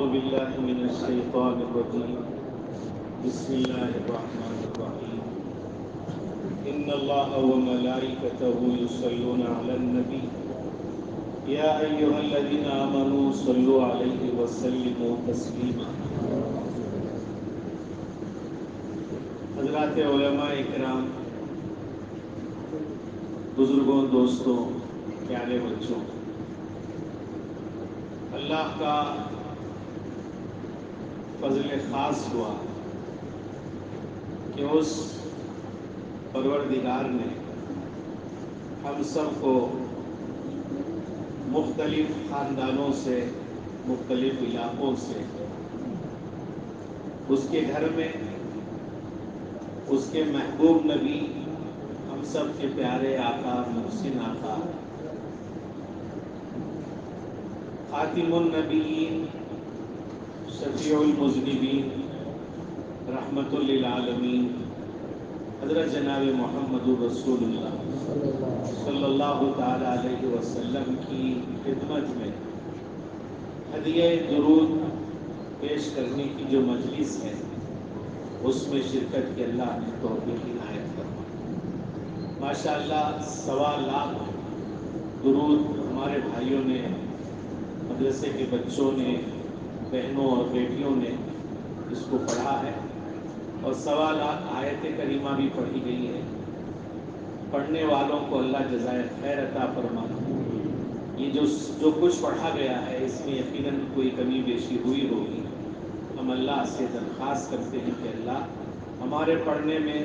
بالله من الشيطان الرجيم بسم الله الرحمن الرحيم إن الله وملائكته يصلون على النبي يا أيها الذين آمنوا صلوا عليه وسلموا تسليما. حضرات علماء اکرام، بزرگوں، دوستوں، پیارے بچوں، اللہ کا فضل خاص ہوا کہ اس پروردگار نے ہم سب کو مختلف خاندانوں سے، مختلف علاقوں سے، اس کے گھر میں اس کے محبوب نبی، ہم سب کے پیارے آقا، محسن آقا، خاتم النبیین، شفیع المذنبین، رحمت للعالمین، حضرت جناب محمد رسول اللہ صلی اللہ تعالی علیہ وسلم کی خدمت میں ہدیہ درود پیش کرنے کی جو مجلس ہے، اس میں شرکت کی اللہ نے توفیق عنایت فرمائی. ماشاءاللہ 1.25 لاکھ درود ہمارے بھائیوں نے، مدرسے کے بچوں نے، بہنوں اور بیٹیوں نے اس کو پڑھا ہے، اور 1.25 لاکھ آیت کریمہ بھی پڑھی گئی ہے. پڑھنے والوں کو اللہ جزائے خیر عطا فرمائے. یہ جو کچھ پڑھا گیا ہے، اس میں یقیناً کوئی کمی بیشی ہوئی ہوگی. ہم اللہ سے درخواست کرتے ہیں کہ اللہ ہمارے پڑھنے میں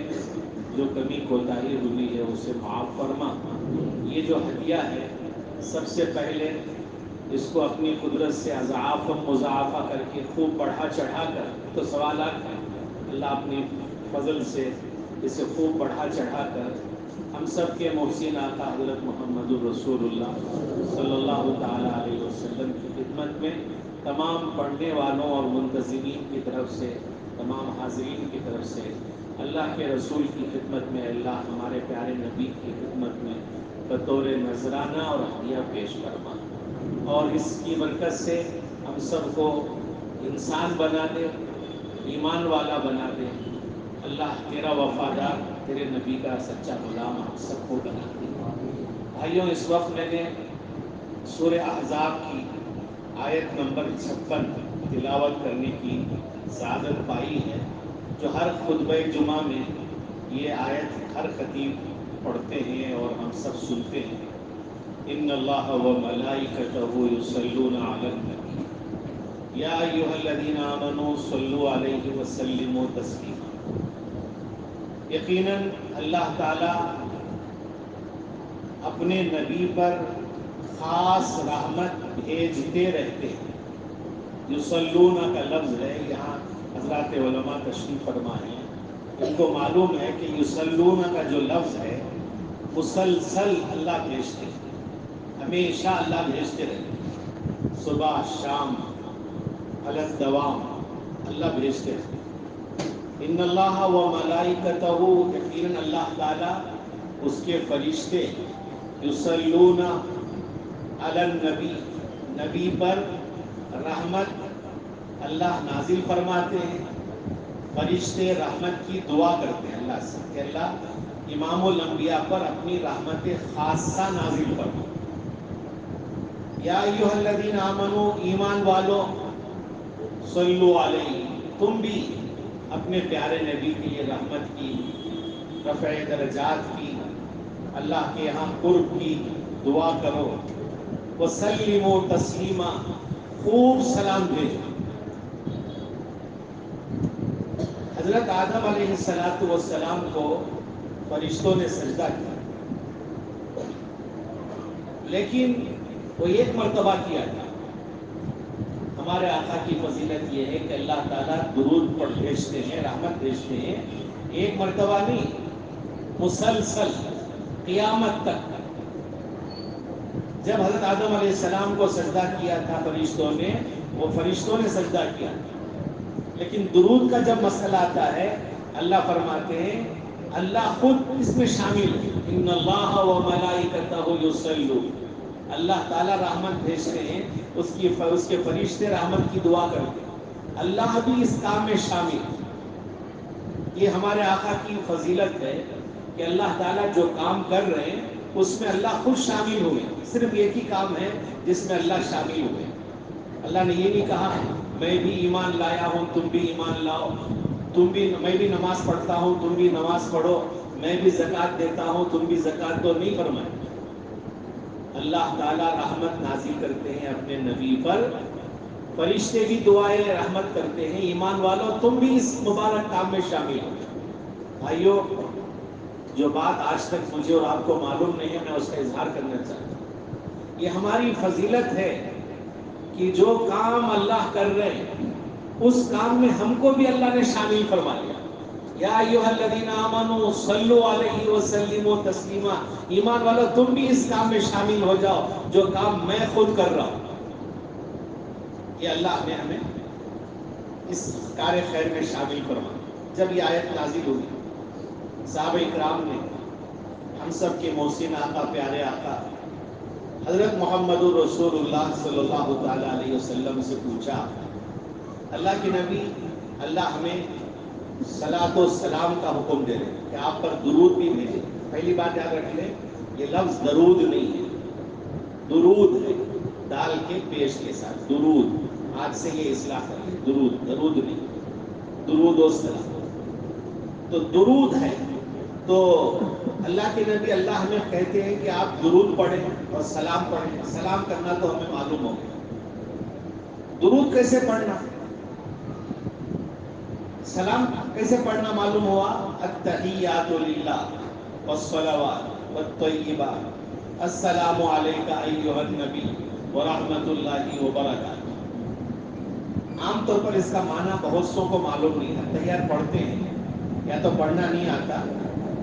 جو کمی کوتاہی ہوئی ہے اسے معاف فرما. یہ جو ہدیہ ہے، سب سے پہلے اس کو اپنی قدرت سے اضعاف و مضاعفہ کر کے خوب بڑھا چڑھا کر، تو 1.25 لاکھ ہے، اللہ اپنی فضل سے اسے خوب بڑھا چڑھا کر ہم سب کے محسن آقا حضرت محمد الرسول اللہ صلی اللہ تعالی علیہ وسلم کی خدمت میں تمام پڑھنے والوں اور منتظمین کی طرف سے، تمام حاضرین کی طرف سے اللہ کے رسول کی خدمت میں، اللہ ہمارے پیارے نبی کی خدمت میں بطور نذرانہ اور ہدیہ پیش فرما، اور اس کی برکت سے ہم سب کو انسان بنا دے، ایمان والا بنا دے. اللہ تیرا وفادار، تیرے نبی کا سچا غلام ہم سب کو بنا دے. بھائیوں، اس وقت میں نے سورہ احزاب کی آیت نمبر 56 تلاوت کرنے کی سعادت پائی ہے، جو ہر خطبہ جمعہ میں یہ آیت ہر خطیب پڑھتے ہیں اور ہم سب سنتے ہیں. ان اللہ وملائکتہ یصلون علی النبی یا ایھا الذین آمنوا صلوا علیہ وسلموا تسلیما. یقیناً اللہ تعالی اپنے نبی پر خاص رحمت بھیجتے رہتے ہیں. یصلون کا لفظ ہے، یہاں حضرات علماء تشریف فرما ہیں، ان کو معلوم ہے کہ یصلون کا جو لفظ ہے مسلسل اللہ بھیجتے ہیں، ہمیشہ اللہ بھیجتے رہتے ہیں، صبح شام علی الدوام اللہ بھیجتے رہتے ہیں. ان اللہ و ملائکتہ، یقیناً اللہ تعالیٰ اس کے فرشتے، یصلون علی النبی، نبی پر رحمت اللہ نازل فرماتے ہیں. فرشتے رحمت کی دعا کرتے ہیں اللہ سے کہ اللہ امام الانبیاء پر اپنی رحمت خاصہ نازل فرما. یا ایھا الذین آمنوا، ایمان والو، صلو علیہ، تم بھی اپنے پیارے نبی کے لیے رحمت کی، رفع درجات کی، اللہ کے یہاں قرب کی دعا کرو. وسلموا تسلیما، خوب سلام بھیجو. حضرت آدم علیہ السلام کو فرشتوں نے سجدہ کیا، لیکن وہ ایک مرتبہ کیا تھا. ہمارے آقا کی فضیلت یہ ہے کہ اللہ تعالیٰ درود پر بھیجتے ہیں، رحمت بھیجتے ہیں، ایک مرتبہ نہیں، مسلسل قیامت تک. جب حضرت آدم علیہ السلام کو سجدہ کیا تھا فرشتوں نے، وہ فرشتوں نے سجدہ کیا، لیکن درود کا جب مسئلہ آتا ہے، اللہ فرماتے ہیں، اللہ خود اس میں شامل ہے. ان اللہ و ملائکتہ یصلون، اللہ تعالیٰ رحمت بھیجتے ہیں، اس کے فرشتے رحمت کی دعا کرتے ہیں، اللہ بھی اس کام میں شامل ہے۔ یہ ہمارے آقا کی فضیلت ہے کہ اللہ تعالیٰ جو کام کر رہے ہیں اس میں اللہ خود شامل ہوئے۔ صرف ایک ہی کام ہے جس میں اللہ شامل ہوئے۔ اللہ نے یہ نہیں کہا میں بھی ایمان لایا ہوں تم بھی ایمان لاؤ، میں بھی نماز پڑھتا ہوں تم بھی نماز پڑھو، میں بھی زکوٰۃ دیتا ہوں تم بھی زکوٰۃ دو، نہیں فرمایا۔ اللہ تعالیٰ رحمت نازل کرتے ہیں اپنے نبی پر، فرشتے بھی دعائیں رحمت کرتے ہیں، ایمان والو تم بھی اس مبارک کام میں شامل ہو۔ بھائیو، جو بات آج تک مجھے اور آپ کو معلوم نہیں ہے، میں اس کا اظہار کرنا چاہتا ہوں۔ یہ ہماری فضیلت ہے کہ جو کام اللہ کر رہے ہیں اس کام میں ہم کو بھی اللہ نے شامل فرما لیا۔ یا ایھا الذین آمنوا صلوا علیہ وسلموا تسلیما، ایمان والو تم بھی اس کام میں شامل ہو جاؤ جو کام میں خود کر رہا ہوں۔ یہ اللہ نے ہمیں اس کار خیر میں شامل فرما۔ جب یہ آیت نازل ہوئی، صحابہ اکرام نے ہم سب کے محسن آقا، پیارے آقا حضرت محمد رسول اللہ صلی اللہ تعالیٰ علیہ وسلم سے پوچھا، اللہ کے نبی، اللہ ہمیں صلاۃ و سلام کا حکم دے رہے ہیں کہ آپ پر درود بھی بھیجے۔ پہلی بات یاد رکھ لیں، یہ لفظ درود نہیں ہے، درود ہے، دال کے پیش کے ساتھ درود۔ آج سے یہ اصلاح کر لیں، درود نہیں، درود و سلام۔ تو درود ہے، تو اللہ کے نبی، اللہ ہمیں کہتے ہیں کہ آپ درود پڑھیں اور سلام پڑھیں۔ سلام کرنا تو ہمیں معلوم ہو گیا، درود کیسے پڑھنا، سلام کیسے پڑھنا معلوم ہوا؟ التحیات للہ والصلوات والطیبات، السلام علیک ایھا النبی ورحمۃ اللہ وبرکاتہ۔ عام طور پر اس کا معنی بہت سو کو معلوم نہیں ہے، تحیات پڑھتے ہیں یا تو پڑھنا نہیں آتا،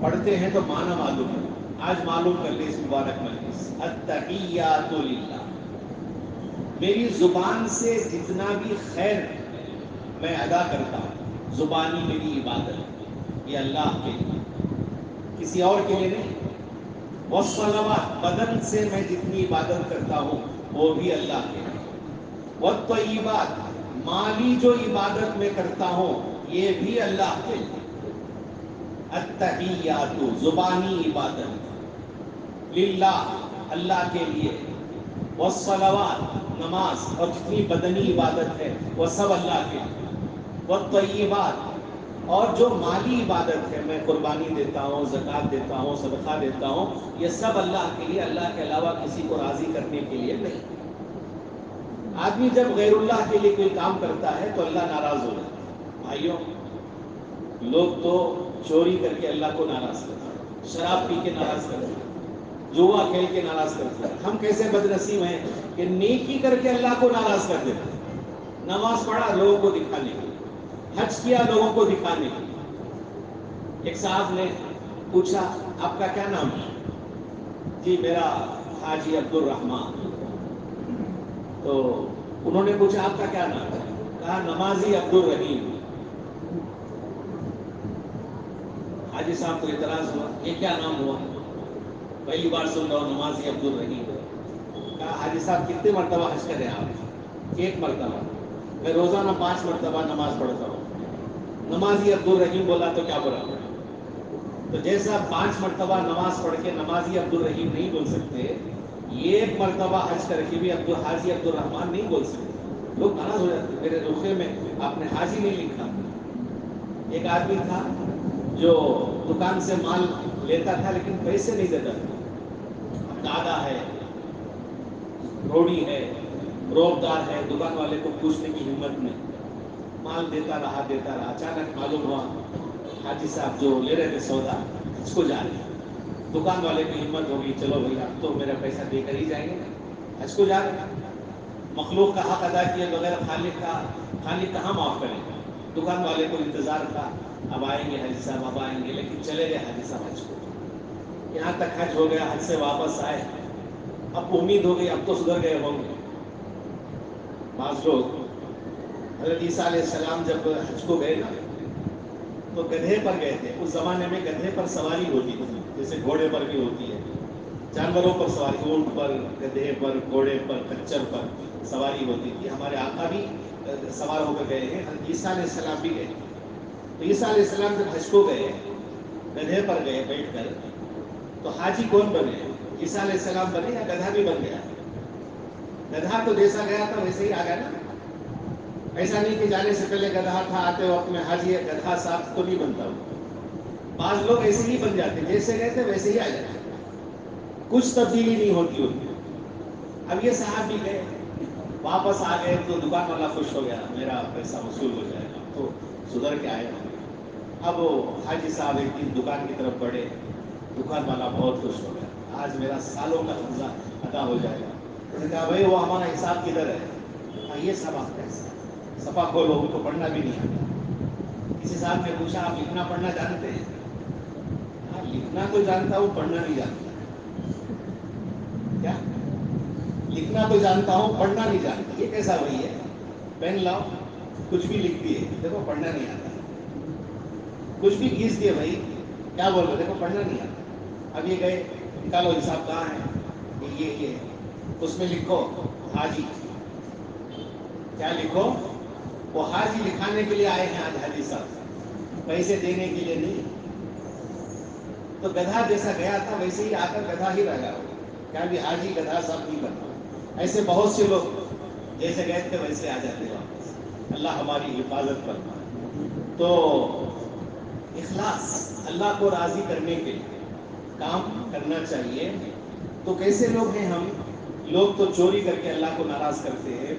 پڑھتے ہیں تو معنی معلوم ہے۔ آج معلوم کر لیں اس مبارک مجلس، التحیات للہ، میری زبان سے جتنا بھی خیر میں ادا کرتا ہوں، زبانی میری عبادت یہ اللہ کے لیے، کسی اور کے لیے نہیں۔ والصلوات، بدن سے میں جتنی عبادت کرتا ہوں وہ بھی اللہ کے لیے۔ والطیبات، مالی جو عبادت میں کرتا ہوں یہ بھی اللہ کے لیے۔ التحیات، زبانی عبادت، للہ، اللہ کے لیے۔ والصلوات، نماز اور جتنی بدنی عبادت ہے وہ سب اللہ کے لیے۔ والطیبات، اور جو مالی عبادت ہے، میں قربانی دیتا ہوں، زکوٰۃ دیتا ہوں، صدقہ دیتا ہوں، یہ سب اللہ کے لیے، اللہ کے علاوہ کسی کو راضی کرنے کے لیے نہیں۔ آدمی جب غیر اللہ کے لیے کوئی کام کرتا ہے تو اللہ ناراض ہو جاتا ہے۔ بھائیوں، لوگ تو چوری کر کے اللہ کو ناراض کرتے ہیں، شراب پی کے ناراض کرتے ہیں، جوا کھیل کے ناراض کرتے ہیں۔ ہم کیسے بد نصیب ہیں کہ نیکی کر کے اللہ کو ناراض کر دیتے ہیں۔ نماز پڑھا لوگوں کو دکھانے کے لیے، حج کیا لوگوں کو دکھانے کے لیے۔ ایک صاحب نے پوچھا آپ کا کیا نام ہے؟ جی میرا حاجی عبد الرحمان۔ تو انہوں نے پوچھا آپ کا کیا نام ہے؟ کہا نمازی عبد الرحیم۔ حاجی صاحب کو اعتراض ہوا، یہ کیا نام ہوا؟ پہلی بار سن رہا ہوں نمازی عبد الرحیم۔ کہا حاجی صاحب کتنے مرتبہ حج کریں آپ؟ 1 مرتبہ۔ میں روزانہ 5 مرتبہ نماز پڑھتا ہوں۔ نمازی عبد الرحیم بولا تو کیا برا؟ تو جیسا 5 مرتبہ نماز پڑھ کے نمازی عبد الرحیم نہیں بول سکتے، 1 مرتبہ حج کر کے بھی حاجی عبد الرحمان نہیں بول سکتے، لوگ ناراض ہو جاتے۔ میرے رخے میں آپ نے حاجی نہیں لکھا۔ ایک آدمی تھا جو دکان سے مال لیتا تھا لیکن پیسے نہیں دیتا تھا، دادا ہے، روڑی ہے، روبدار ہے، دکان والے کو پوچھنے کی ہمت نہیں، مال دیتا رہا۔ اچانک معلوم ہوا حاجی صاحب جو لے رہے تھے سودا اس کو جا رہے ہیں۔ دکان والے کی ہمت ہوگی، چلو بھائی اب تو میرا پیسہ دے کر ہی جائیں گے، حج کو جا رہے ہیں۔ مخلوق کا حق ادا کیے بغیر خالق کہاں معاف کرے گا؟ دکان والے کو انتظار تھا، اب آئیں گے حاجی صاحب، اب آئیں گے، لیکن چلے گئے حاجی صاحب حج کو۔ یہاں تک حج ہو گیا، حج سے واپس آئے، اب امید ہو گئی اب تو سدھر گئے ہوں گے۔ بعض لوگ، حضرت عیسیٰ علیہ السلام جب حج کو گئے نا تو گدھے پر گئے تھے۔ اس زمانے میں گدھے پر سواری ہوتی تھی جیسے گھوڑے پر بھی ہوتی ہے۔ جانوروں پر سواری، اونٹ پر، گدھے پر، گھوڑے پر، کچر پر سواری ہوتی تھی. ہمارے آقا بھی سوار ہو کر گئے ہیں، عیسیٰ علیہ السلام بھی گئے. تو عیسیٰ علیہ السلام جب حج کو گئے، گدھے پر گئے بیٹھ کر، تو حاجی کون بنے؟ عیسیٰ علیہ السلام بنے یا گدھا بھی بن گیا؟ گدھا تو جیسا گیا تھا ویسے ہی آ گیا نا. ایسا نہیں کہ جانے سے پہلے گدھا تھا، آتے وقت میں حاجی گدھا صاحب تو نہیں بنتا. بعض لوگ ایسے ہی بن جاتے، جیسے گئے تھے ویسے ہی آ جاتے، کچھ تبدیلی نہیں ہوتی ان کی. اب یہ صاحب بھی گئے، واپس آ گئے تو دکان والا خوش ہو گیا، میرا پیسہ وصول ہو جائے گا، تو سدھر کے آئے. اب وہ حاجی صاحب ایک دن دکان کی طرف بڑھے، دکان والا بہت خوش ہو گیا، آج میرا سالوں کا قرضہ ادا ہو جائے گا. اس نے کہا بھائی وہ ہمارا حساب کدھر ہے؟ یہ سب آپ کا حساب، صفا کھولو، ان کو پڑھنا بھی نہیں آتا. کسی صاحب نے پوچھا آپ لکھنا پڑھنا جانتے ہیں؟ لکھنا تو جانتا ہوں، پڑھنا نہیں جانتا. کیا؟ لکھنا تو جانتا ہوں، پڑھنا نہیں جانتا. یہ کیسا بھائی ہے؟ پین لاؤ، کچھ بھی لکھ دیے، دیکھو پڑھنا نہیں آتا. کچھ بھی کھینچ دیے بھائی، کیا بول رہے؟ دیکھو پڑھنا نہیں آتا. اب یہ گئے، نکالو حساب کہاں ہے؟ یہ اس میں لکھو حاجی. کیا لکھو؟ وہ حاجی لکھانے کے لیے آئے ہیں آج حاجی صاحب، پیسے دینے کے لیے نہیں. تو گدھا جیسا گیا تھا ویسے ہی آ کر گدھا ہی رہ گیا. کیا بھی حاجی گدھا صاحب نہیں بنتا. ایسے بہت سے لوگ جیسے گئے تھے ویسے آ جاتے واپس. اللہ ہماری حفاظت فرمائے. تو اخلاص، اللہ کو راضی کرنے کے لیے کام کرنا چاہیے. تو کیسے لوگ ہیں ہم؟ لوگ تو چوری کر کے اللہ کو ناراض کرتے ہیں،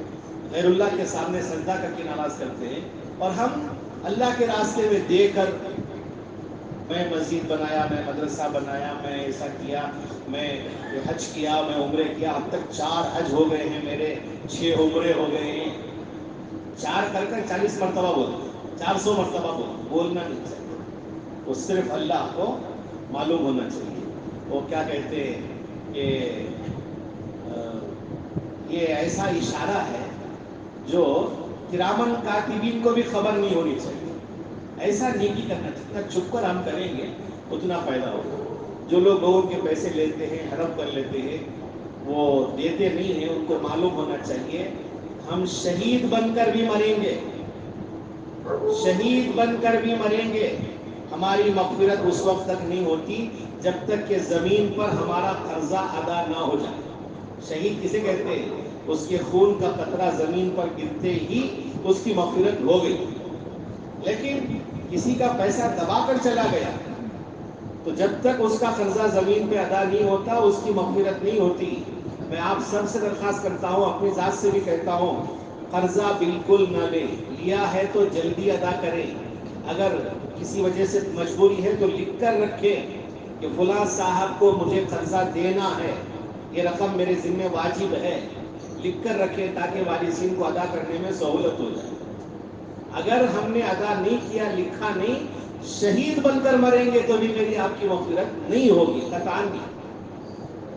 غیر اللہ کے سامنے سجدہ کر کے ناراض کرتے ہیں، اور ہم اللہ کے راستے میں دے کر، میں مسجد بنایا، میں مدرسہ بنایا، میں ایسا کیا، میں حج کیا، میں عمرے کیا، اب تک 4 حج ہو گئے ہیں میرے، 6 عمرے ہو گئے ہیں. 4 کر کر 40 مرتبہ بولتے، 400 مرتبہ بولنا نہیں چاہیے. وہ صرف اللہ کو معلوم ہونا چاہیے. وہ کیا کہتے ہیں کہ یہ ایسا اشارہ ہے جو کرامن کاتبین کو بھی خبر نہیں ہونی چاہیے. ایسا نیکی کرنا، جتنا چھپ کر ہم کریں گے اتنا فائدہ ہوگا. جو لوگ لوگوں کے پیسے لیتے ہیں، ہڑپ کر لیتے ہیں، وہ دیتے نہیں ہیں، ان کو معلوم ہونا چاہیے ہم شہید بن کر بھی مریں گے، شہید بن کر بھی مریں گے. ہماری مغفرت اس وقت تک نہیں ہوتی جب تک کہ زمین پر ہمارا قرضہ ادا نہ ہو جائے. شہید کسے کہتے ہیں؟ اس کے خون کا قطرہ زمین پر گرتے ہی اس کی مغفرت ہو گئی. لیکن کسی کا پیسہ دبا کر چلا گیا تو جب تک اس کا قرضہ زمین پہ ادا نہیں ہوتا اس کی مغفرت نہیں ہوتی. میں آپ سب سے درخواست کرتا ہوں، اپنی ذات سے بھی کہتا ہوں، قرضہ بالکل نہ لیں. لیا ہے تو جلدی ادا کریں. اگر کسی وجہ سے مجبوری ہے تو لکھ کر رکھیں کہ فلاں صاحب کو مجھے قرضہ دینا ہے، یہ رقم میرے ذمہ واجب ہے. لکھ کر رکھیں تاکہ وارثین کو ادا کرنے میں سہولت ہو جائے. اگر ہم نے ادا نہیں کیا، لکھا نہیں، شہید بن کر مریں گے تو بھی میری آپ کی مغفرت نہیں ہوگی، قطعاً نہیں.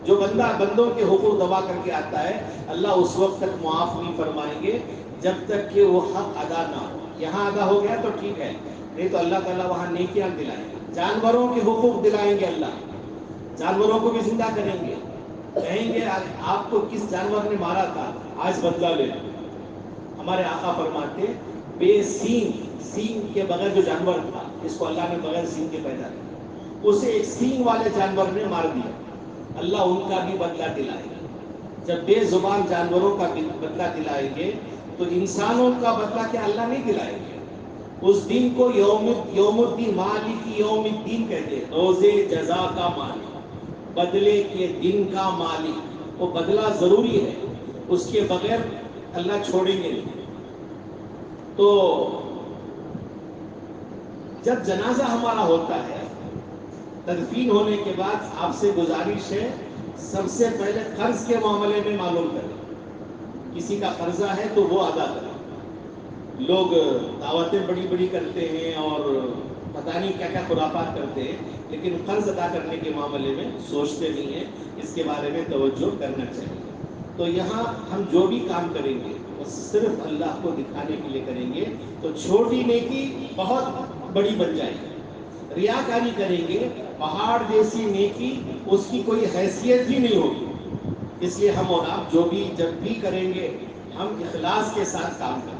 جو بندہ بندوں کے حقوق دبا کر کے آتا ہے اللہ اس وقت تک معاف نہیں فرمائیں گے جب تک کہ وہ حق ادا نہ ہو. یہاں ادا ہو گیا تو ٹھیک ہے، نہیں تو اللہ تعالیٰ وہاں نیکیاں دلائیں گے. جانوروں کے حقوق دلائیں گے اللہ، جانوروں کو بھی زندہ کریں گے. کہیں گے آپ کو کس جانور نے مارا تھا، آج بدلہ لے لو. ہمارے آقا فرماتے بے سینگ کے بغیر جو جانور تھا، جس کو اللہ نے بغیر سینگ کے پیدا کیا، اسے ایک سینگ والے جانور نے مار دیا، اللہ ان کا بھی بدلہ دلائے گا. جب بے زبان جانوروں کا بدلہ دلائیں گے تو انسانوں کا بدلہ کیا اللہ نہیں دلائیں گے؟ اس دن کو یوم الدین، مالک یوم الدین کہتے ہیں، روز جزا کا مالک، بدلے کے دن کا مالک. وہ بدلہ ضروری ہے، اس کے بغیر اللہ چھوڑیں گے نہیں. تو جب جنازہ ہمارا ہوتا ہے، تدفین ہونے کے بعد آپ سے گزارش ہے سب سے پہلے قرض کے معاملے میں معلوم کریں. کسی کا قرضہ ہے تو وہ ادا کریں. لوگ دعوتیں بڑی بڑی کرتے ہیں اور پتہ نہیں کیا کیا خرافات کرتے ہیں، لیکن قرض ادا کرنے کے معاملے میں سوچتے نہیں ہیں. اس کے بارے میں توجہ کرنا چاہیے. تو یہاں ہم جو بھی کام کریں گے وہ صرف اللہ کو دکھانے کے لیے کریں گے تو چھوٹی نیکی بہت بڑی بن جائے گی. ریاکاری کریں گے پہاڑ جیسی نیکی اس کی کوئی حیثیت ہی نہیں ہوگی. اس لیے ہم اور آپ جو بھی جب بھی کریں گے ہم اخلاص کے ساتھ کام کریں.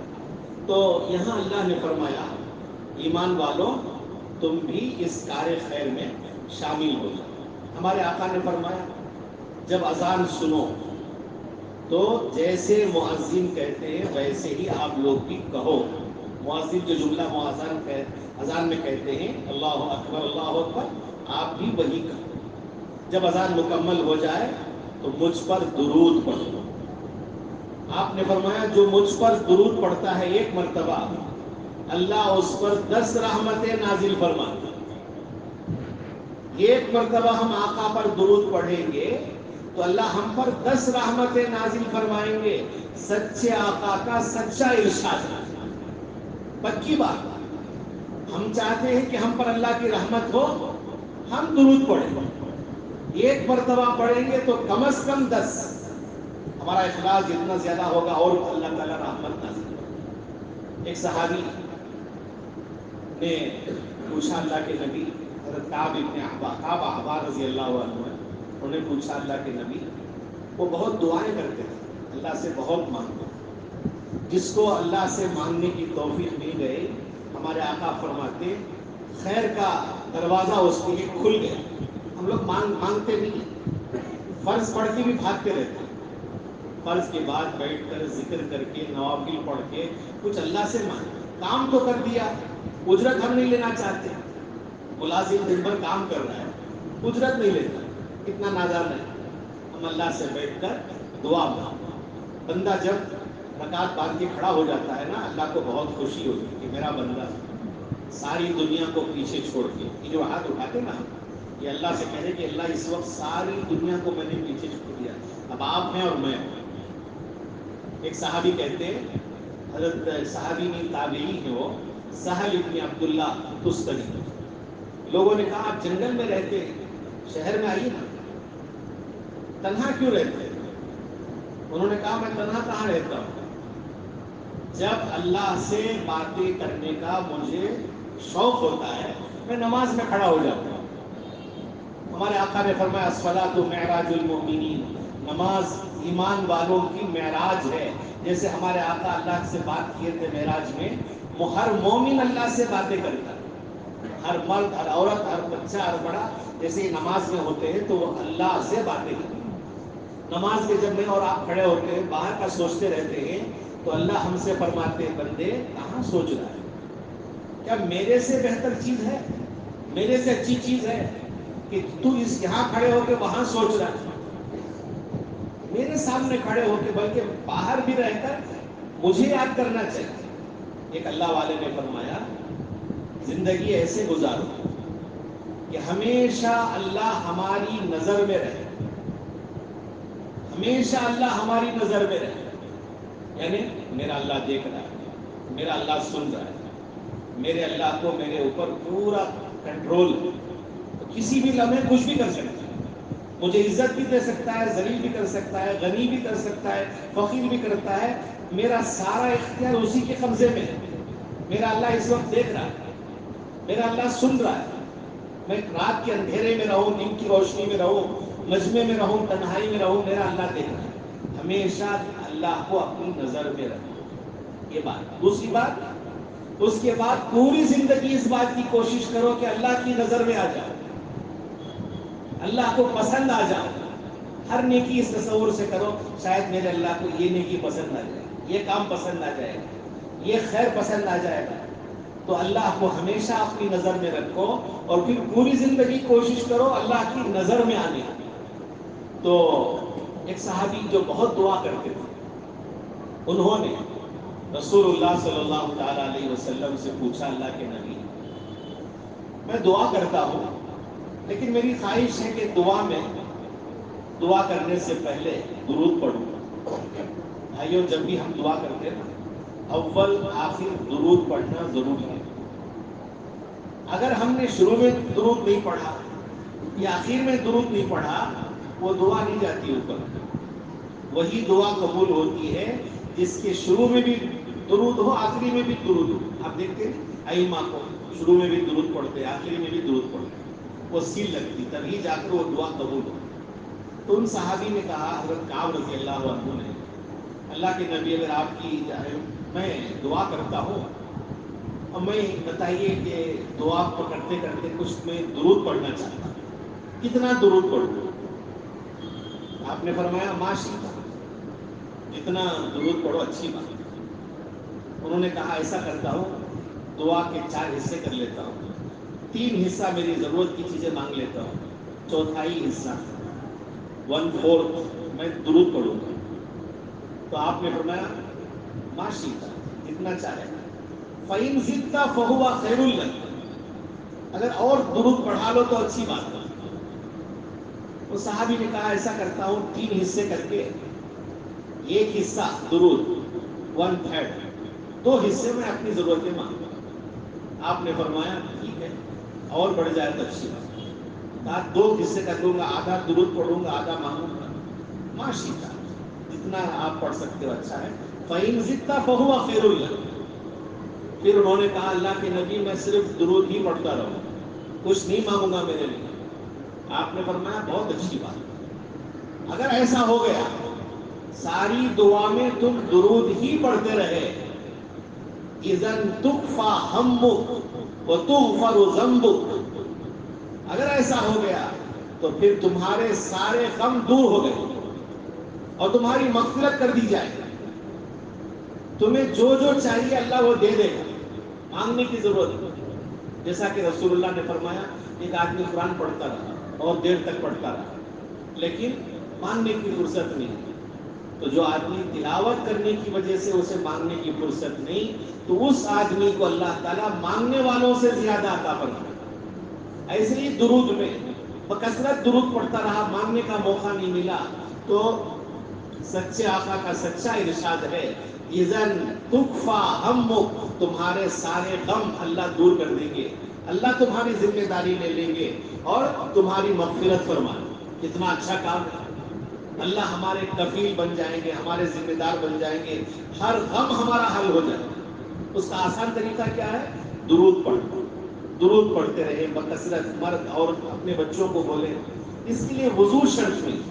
تو یہاں اللہ نے فرمایا ایمان والوں تم بھی اس کار خیر میں شامل ہو جاؤ. ہمارے آقا نے فرمایا جب اذان سنو تو جیسے مؤذن کہتے ہیں ویسے ہی آپ لوگ بھی کہو. مؤذن جو جملہ اذان میں کہتے ہیں اللہ اکبر اللہ اکبر، آپ بھی وہی کہو. جب اذان مکمل ہو جائے تو مجھ پر درود پڑھو. آپ نے فرمایا جو مجھ پر درود پڑھتا ہے ایک مرتبہ اللہ اس پر 10 رحمتیں نازل فرماتا. ایک مرتبہ ہم آقا پر درود پڑھیں گے تو اللہ ہم پر 10 رحمتیں نازل فرمائیں گے. سچے آقا کا سچا ارشاد، پکی بات. ہم چاہتے ہیں کہ ہم پر اللہ کی رحمت ہو، ہم درود پڑھیں. ایک مرتبہ پڑھیں گے تو کم از کم 10. ہمارا اخلاص جتنا زیادہ ہوگا اور اللہ تعالیٰ رحمت نازل کرے. ایک صحابی نے پوچھا اللہ کے نبی، حضرت کعب احبار رضی اللہ عنہ، انہوں نے پوچھا اللہ کے نبی، وہ بہت دعائیں کرتے تھے، اللہ سے بہت مانگتے تھے. جس کو اللہ سے مانگنے کی توفیق مل گئی، ہمارے آقا فرماتے خیر کا دروازہ اس کے لیے کھل گیا. ہم لوگ مانگتے نہیں، فرض پڑھ کے بھی بھاگتے رہتے. فرض کے بعد بیٹھ کر ذکر کر کے نوافل پڑھ کے کچھ اللہ سے مانگ، کام تو کر دیا، اجرت ہم نہیں لینا چاہتے. ملازم دن بھر کام کر رہا ہے، اجرت نہیں لیتا، کتنا نادان ہے. ہم اللہ سے بیٹھ کر دعا مانگتے. بندہ جب رکعت باندھ کے کھڑا ہو جاتا ہے نا، اللہ کو بہت خوشی ہوتی ہے کہ میرا بندہ ساری دنیا کو پیچھے چھوڑ کے، یہ جو ہاتھ اٹھاتے نا، یہ اللہ سے کہنے کہ اللہ اس وقت ساری دنیا کو میں نے پیچھے چھوڑ دیا، اب آپ ہیں اور میں. ایک صحابی کہتے ہیں، حضرت صحابی نہیں تابعی ہیں، وہ سہل ابن عبداللہ تستری. لوگوں نے کہا آپ جنگل میں رہتے ہیں، شہر میں آئیے نا، تنہا کیوں رہتے ہیں؟ انہوں نے کہا میں تنہا کہاں رہتا ہوں، جب اللہ سے باتیں کرنے کا مجھے شوق ہوتا ہے میں نماز میں کھڑا ہو جاتا ہوں. ہمارے آقا نے فرمایا الصلاۃ معراج المؤمنین، نماز ایمان والوں کی معراج ہے. جیسے ہمارے آقا اللہ سے بات کیے تھے معراج میں، ہر مومن اللہ سے باتیں کرتا ہے، ہر مرد، ہر عورت، ہر بچہ، ہر بڑا، جیسے نماز میں ہوتے ہیں تو وہ اللہ سے باتیں کرتے ہیں. نماز میں جب میں اور آپ کھڑے ہوتے ہیں باہر کا سوچتے رہتے ہیں تو اللہ ہم سے فرماتے ہیں بندے کہاں سوچ رہا ہے؟ کیا میرے سے بہتر چیز ہے، میرے سے اچھی چیز ہے کہ تو اس یہاں کھڑے ہو کے وہاں سوچ رہا ہے؟ میرے سامنے کھڑے ہو کے بلکہ باہر بھی رہ کر مجھے یاد کرنا چاہیے. ایک اللہ والے نے فرمایا زندگی ایسے گزارو کہ ہمیشہ اللہ ہماری نظر میں رہے، ہمیشہ اللہ ہماری نظر میں رہے. یعنی میرا اللہ دیکھ رہا ہے، میرا اللہ سن رہا ہے، میرے اللہ کو میرے اوپر پورا کنٹرول، کسی بھی لمحے کچھ بھی کر سکتا ہے. مجھے عزت بھی دے سکتا ہے، ذلیل بھی کر سکتا ہے، غنی بھی کر سکتا ہے، فقیر بھی کرتا ہے. میرا سارا اختیار اسی کے قبضے میں ہے. میرا اللہ اس وقت دیکھ رہا ہے، میرا اللہ سن رہا ہے. میں رات کے اندھیرے میں رہوں، دن کی روشنی میں رہوں، مجمع میں رہوں، تنہائی میں رہوں، میرا اللہ دیکھ رہا ہے. ہمیشہ اللہ کو اپنی نظر میں رکھو، یہ بات. دوسری بات، اس کے بعد پوری زندگی اس بات کی کوشش کرو کہ اللہ کی نظر میں آ جاؤ، اللہ کو پسند آ جاؤ. ہر نیکی اس تصور سے کرو شاید میرے اللہ کو یہ نیکی پسند آ جائے، یہ کام پسند آ جائے گا، یہ خیر پسند آ جائے گا. تو اللہ کو ہمیشہ اپنی نظر میں رکھو اور پھر پوری زندگی کوشش کرو اللہ کی نظر میں آنے کی. تو ایک صحابی جو بہت دعا کرتے تھے، انہوں نے رسول اللہ صلی اللہ تعالی علیہ وسلم سے پوچھا اللہ کے نبی میں دعا کرتا ہوں لیکن میری خواہش ہے کہ دعا کرنے سے پہلے درود پڑھوں. بھائیوں جب بھی ہم دعا کرتے ہیں نا، اول آخر درود پڑھنا ضروری ہے. اگر ہم نے شروع میں درود نہیں پڑھا یا آخر میں درود نہیں پڑھا، وہ دعا نہیں جاتی اوپر. وہی دعا قبول ہوتی ہے جس کے شروع میں بھی درود ہو، آخری میں بھی درود ہو. آپ دیکھتے ہیں ائمہ کو شروع میں بھی درود پڑھتے، آخری میں بھی درود پڑھتے، وہ سیل لگتی، تبھی جا کر وہ دعا قبول ہو. تو ان صحابی نے کہا، حضرت کعب رضی اللہ عنہ نے، اللہ کے نبی اگر آپ کی جائے میں دعا کرتا ہوں، اور میں بتائیے کہ دعا کرتے کرتے کچھ میں درود پڑھنا چاہتا ہوں، کتنا درود پڑھوں؟ آپ نے فرمایا ماشی، جتنا درود پڑھو اچھی بات. انہوں نے کہا ایسا کرتا ہوں، دعا کے 4 حصے کر لیتا ہوں. 3 حصہ میری ضرورت کی چیزیں مانگ لیتا ہوں، چوتھائی حصہ 1/4 میں درود پڑھوں گا. تو آپ نے فرمایا ماشی، جتنا چاہے. فَإِن زِدْتَ فَهُوَ خَيْرٌ لَكَ، اگر اور درود پڑھا لو تو اچھی بات ہے. وہ صحابی نے کہا ایسا کرتا ہوں، 3 حصے کر کے 1 حصہ درود 1/3، 2 حصے میں اپنی ضرورتیں مانگوں. آپ نے فرمایا ٹھیک ہے، اور بڑھ جائے تو اچھی بات. کہا 2 حصے کر دوں گا، آدھا درود پڑھوں گا، آدھا مانگوں گا. ماشی کا جتنا آپ پڑھ سکتے ہو اچھا ہے. فَإِن زِدْتَ فَهُوَ خَيْرٌ لَكَ. پھر انہوں نے کہا اللہ کے نبی میں صرف درود ہی پڑھتا رہوں، کچھ نہیں مانگوں گا میرے لیے. آپ نے فرمایا بہت اچھی بات. اگر ایسا ہو گیا ساری دعا میں تم درود ہی پڑھتے رہے، اِذًا تُكْفَىٰ هَمُّكَ وَتُغْفَرُ ذَنبُكَ. اگر ایسا ہو گیا تو پھر تمہارے سارے غم دور ہو گئے اور تمہاری مغفرت کر دی جائے. تمہیں جو جو چاہیے اللہ وہ دے دے گا، مانگنے کی ضرورت نہیں. جیسا کہ رسول اللہ نے فرمایا، ایک آدمی قرآن پڑھتا رہا اور دیر تک پڑھتا رہا لیکن مانگنے کی فرصت نہیں. تو جو آدمی تلاوت کرنے کی وجہ سے اسے مانگنے کی فرصت نہیں، تو اس آدمی کو اللہ تعالیٰ مانگنے والوں سے زیادہ عطا فرمائے. ایسے ہی درود میں بکثرت درود پڑھتا رہا، مانگنے کا موقع نہیں ملا، تو سچے آقا کا سچا ارشاد ہے اِذًا تُكْفَىٰ هَمُّكَ، تمہارے سارے غم اللہ دور کر دیں گے، اللہ تمہاری ذمہ داری لے لیں گے اور تمہاری مغفرت فرمائیں. کتنا اچھا کام ہے. اللہ ہمارے کفیل بن جائیں گے، ہمارے ذمہ دار بن جائیں گے، ہر غم ہمارا حل ہو جائے. اس کا آسان طریقہ کیا ہے؟ درود پڑھنا. درود پڑھتے رہے بکثرت، مرد اور اپنے بچوں کو بولے. اس کے لیے وضو شرط نہیں،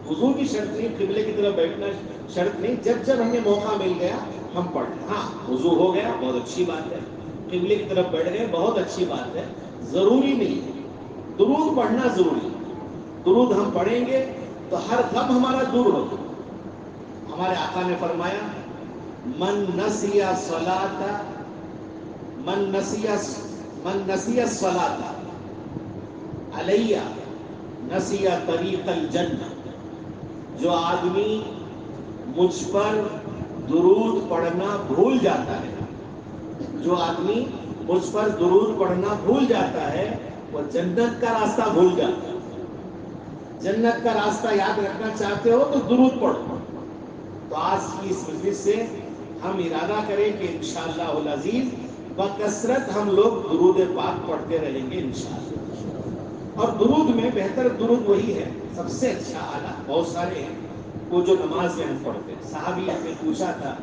وضو کی شرط نہیں، قبلے کی طرف بیٹھنا شرط نہیں. جب جب ہمیں موقع مل گیا ہم پڑھیں. ہاں وضو ہو گیا بہت اچھی بات ہے، قبلے کی طرف بیٹھ گئے بہت اچھی بات ہے، ضروری نہیں. درود پڑھنا ضروری. درود ہم پڑھیں گے تو ہر غم ہمارا دور ہوگا. ہمارے آقا نے فرمایا من نسی الصلاۃ، من نسی الصلاۃ علیہ نسی طریق الجنہ. جو آدمی مجھ پر درود پڑھنا بھول جاتا ہے، جو آدمی مجھ پر درود پڑھنا بھول جاتا ہے، وہ جنت کا راستہ بھول جاتا ہے. جنت کا راستہ یاد رکھنا چاہتے ہو تو درود پڑھو. تو آج کی اس مجلس سے ہم ارادہ کریں کہ انشاءاللہ العزیز بکثرت ہم لوگ درود پاک پڑھتے رہیں گے انشاءاللہ. اور درود میں بہتر درود وہی ہے، سب سے اچھا اعلیٰ. بہت سارے ہیں وہ جو نماز میں ہم پڑھتے ہیں. صحابی نے پوچھا تھا،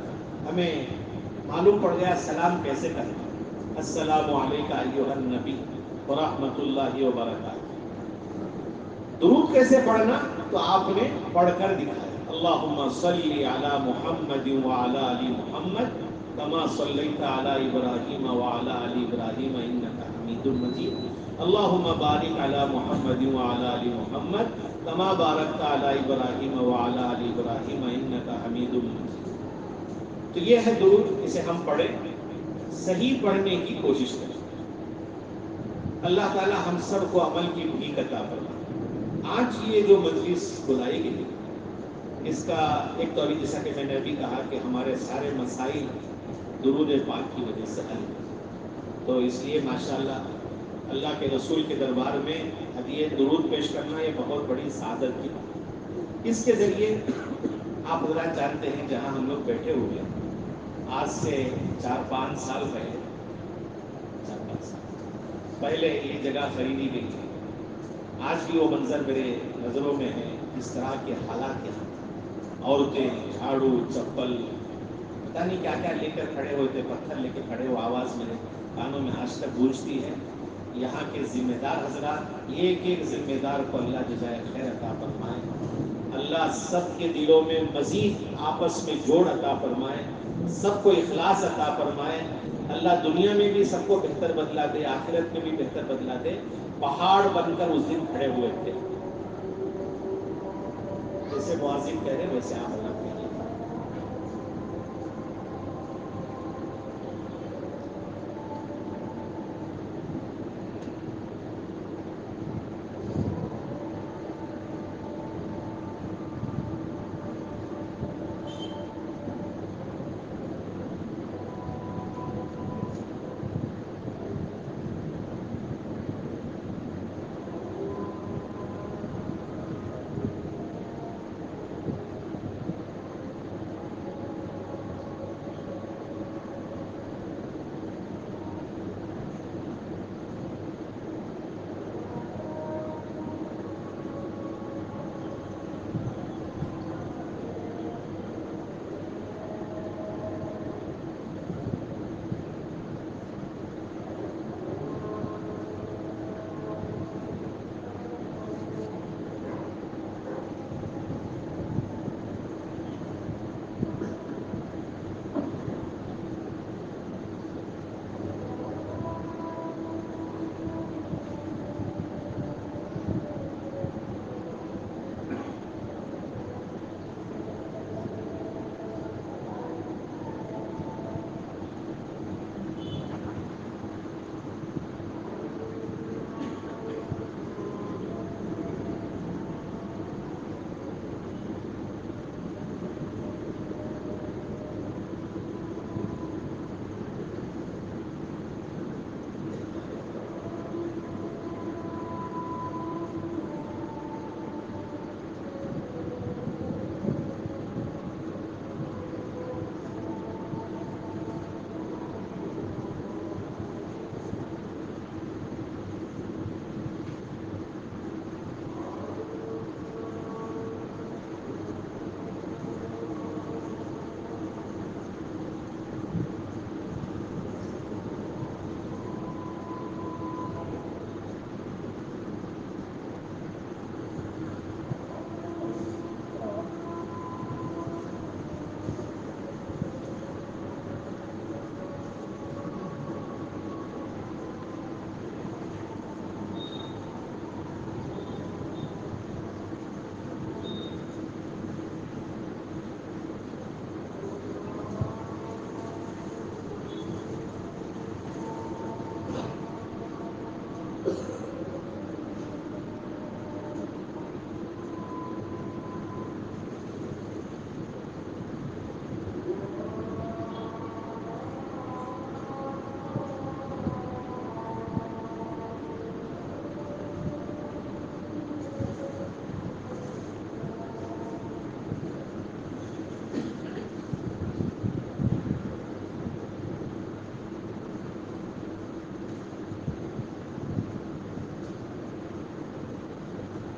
ہمیں معلوم پڑ گیا سلام کیسے کرنا. السلام علیکم ایھا النبی ورحمۃ اللہ وبرکاتہ. درود کیسے پڑھنا؟ تو آپ نے پڑھ کر دکھایا. اللہم صلی علی محمد وعلی آل محمد کما صلیت علی ابراہیم وعلی آل ابراہیم انک حمید مجید. اللہم بارک علی محمد وعلی آل محمد کما بارکت علی ابراہیم وعلی آل ابراہیم انک حمید مجید. تو یہ ہے درود، اسے ہم پڑھیں، صحیح پڑھنے کی کوشش کریں. اللہ تعالی ہم سب کو عمل کی توفیق عطا فرمائے. آج یہ جو مجلس بلائی گئی، اس کا ایک تو ابھی جیسا کہ میں نے ابھی کہا کہ ہمارے سارے مسائل درود پاک کی وجہ سے حل ہوئے. تو اس لیے ماشاءاللہ اللہ کے رسول کے دربار میں ہدیہ درود پیش کرنا یہ بہت بڑی سعادت کی بات. اس کے ذریعے آپ حضرات جانتے ہیں جہاں ہم لوگ بیٹھے ہوئے ہیں، آج سے 4-5 سال پہلے یہ جگہ خریدی گئی تھی. آج بھی وہ منظر میرے نظروں میں ہے. اس طرح کے حالات یہاں، عورتیں جھاڑو چپل پتہ نہیں کیا کیا لے کر کھڑے ہوئے تھے، پتھر لے کے کھڑے ہو، آواز میرے کانوں میں آج تک گونجتی ہے۔ یہاں کے ذمہ دار حضرات، ایک ایک ذمہ دار کو اللہ جزائے خیر عطا فرمائے، اللہ سب کے دلوں میں مزید آپس میں جوڑ عطا فرمائے، سب کو اخلاص عطا فرمائے، اللہ دنیا میں بھی سب کو بہتر بدلا دے، آخرت میں بھی بہتر بدلا دے۔ پہاڑ بن کر اس دن کھڑے ہوئے تھے، جیسے معاذن کہہ رہے ویسے آپ اللہ کہیے۔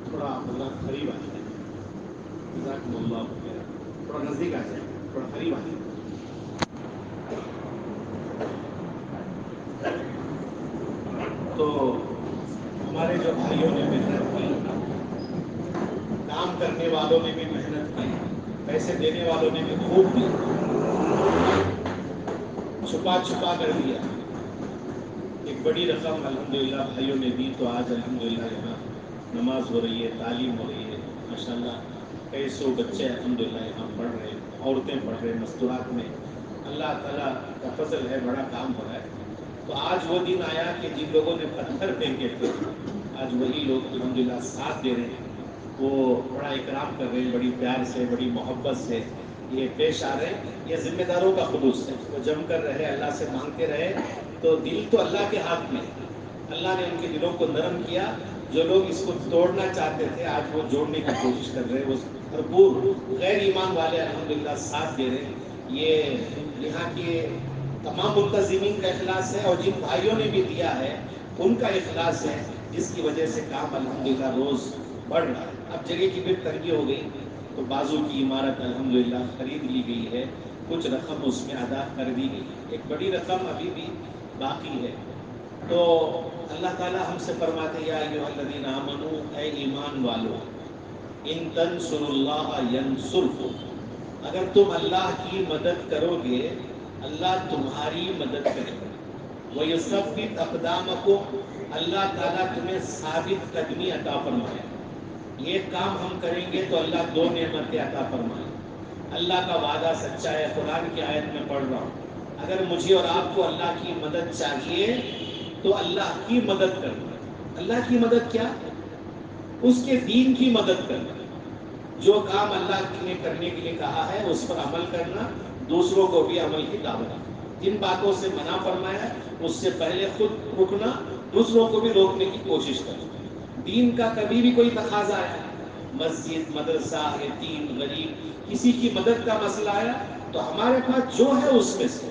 تھوڑا حضرات قریب آ جائیں، جزاکم اللہ خیر، تھوڑا نزدیک آ جائیں، تھوڑا قریب آ جائیں۔ تو ہمارے جو بھائیوں نے محنت کی، کام کرنے والوں نے بھی محنت کی، پیسے دینے والوں نے بھی خوب دی، چھپا چھپا کر دیا، ایک بڑی رقم الحمدللہ بھائیوں نے دی، تو آج الحمدللہ یہاں نماز ہو رہی ہے، تعلیم ہو رہی ہے، ماشاءاللہ کئی سو بچے الحمدللہ یہاں پڑھ رہے ہیں، عورتیں پڑھ رہے ہیں مستورات میں، اللہ تعالیٰ کا فضل ہے، بڑا کام ہو رہا ہے۔ تو آج وہ دن آیا کہ جن لوگوں نے پتھر پھینکے تھے، آج وہی لوگ الحمدللہ ساتھ دے رہے ہیں، وہ بڑا اکرام کر رہے ہیں، بڑی پیار سے، بڑی محبت سے یہ پیش آ رہے ہیں۔ یہ ذمہ داروں کا خلوص ہے، وہ جم کر رہے، اللہ سے مانگتے رہے، تو دل تو اللہ کے ہاتھ میں ہے، اللہ نے ان کے دلوں کو نرم کیا۔ جو لوگ اس کو توڑنا چاہتے تھے آج وہ جوڑنے کی کوشش کر رہے ہیں، وہ بھرپور غیر ایمان والے الحمدللہ ساتھ دے رہے ہیں۔ یہ یہاں کے تمام منتظمین کا اخلاص ہے، اور جن بھائیوں نے بھی دیا ہے ان کا اخلاص ہے، جس کی وجہ سے کام الحمدللہ روز بڑھ رہا ہے۔ اب جگہ کی بھی تنگی ہو گئی تو بازو کی عمارت الحمدللہ خرید لی گئی ہے، کچھ رقم اس میں ادا کر دی گئی، ایک بڑی رقم ابھی بھی باقی ہے. تو اللہ تعالیٰ ہم سے فرماتے یا ایھا الذین آمنوا، اے ایمان والو، ان تنصروا اللہ ینصرکم، اگر تم اللہ کی مدد کرو گے اللہ تمہاری مدد کرے گا. وَيُثَبِّتْ أَقْدَامَكُمْ، اللہ تعالیٰ تمہیں ثابت قدمی عطا فرمائے. یہ کام ہم کریں گے تو اللہ دو نعمتیں عطا فرمائے. اللہ کا وعدہ سچا ہے، قرآن کی آیت میں پڑھ رہا ہوں، اگر مجھے اور آپ کو اللہ کی مدد چاہیے تو اللہ کی مدد کرنا. اللہ کی مدد کیا؟ اس کے دین کی مدد کرنا. جو کام اللہ نے کرنے کے لیے کہا ہے اس پر عمل کرنا، دوسروں کو بھی عمل کی دعوت. جن باتوں سے منع فرمایا اس سے پہلے خود رکنا، دوسروں کو بھی روکنے کی کوشش کرنا. دین کا کبھی بھی کوئی تقاضا آیا، مسجد، مدرسہ، یتیم، غریب، کسی کی مدد کا مسئلہ آیا تو ہمارے پاس جو ہے اس میں سے،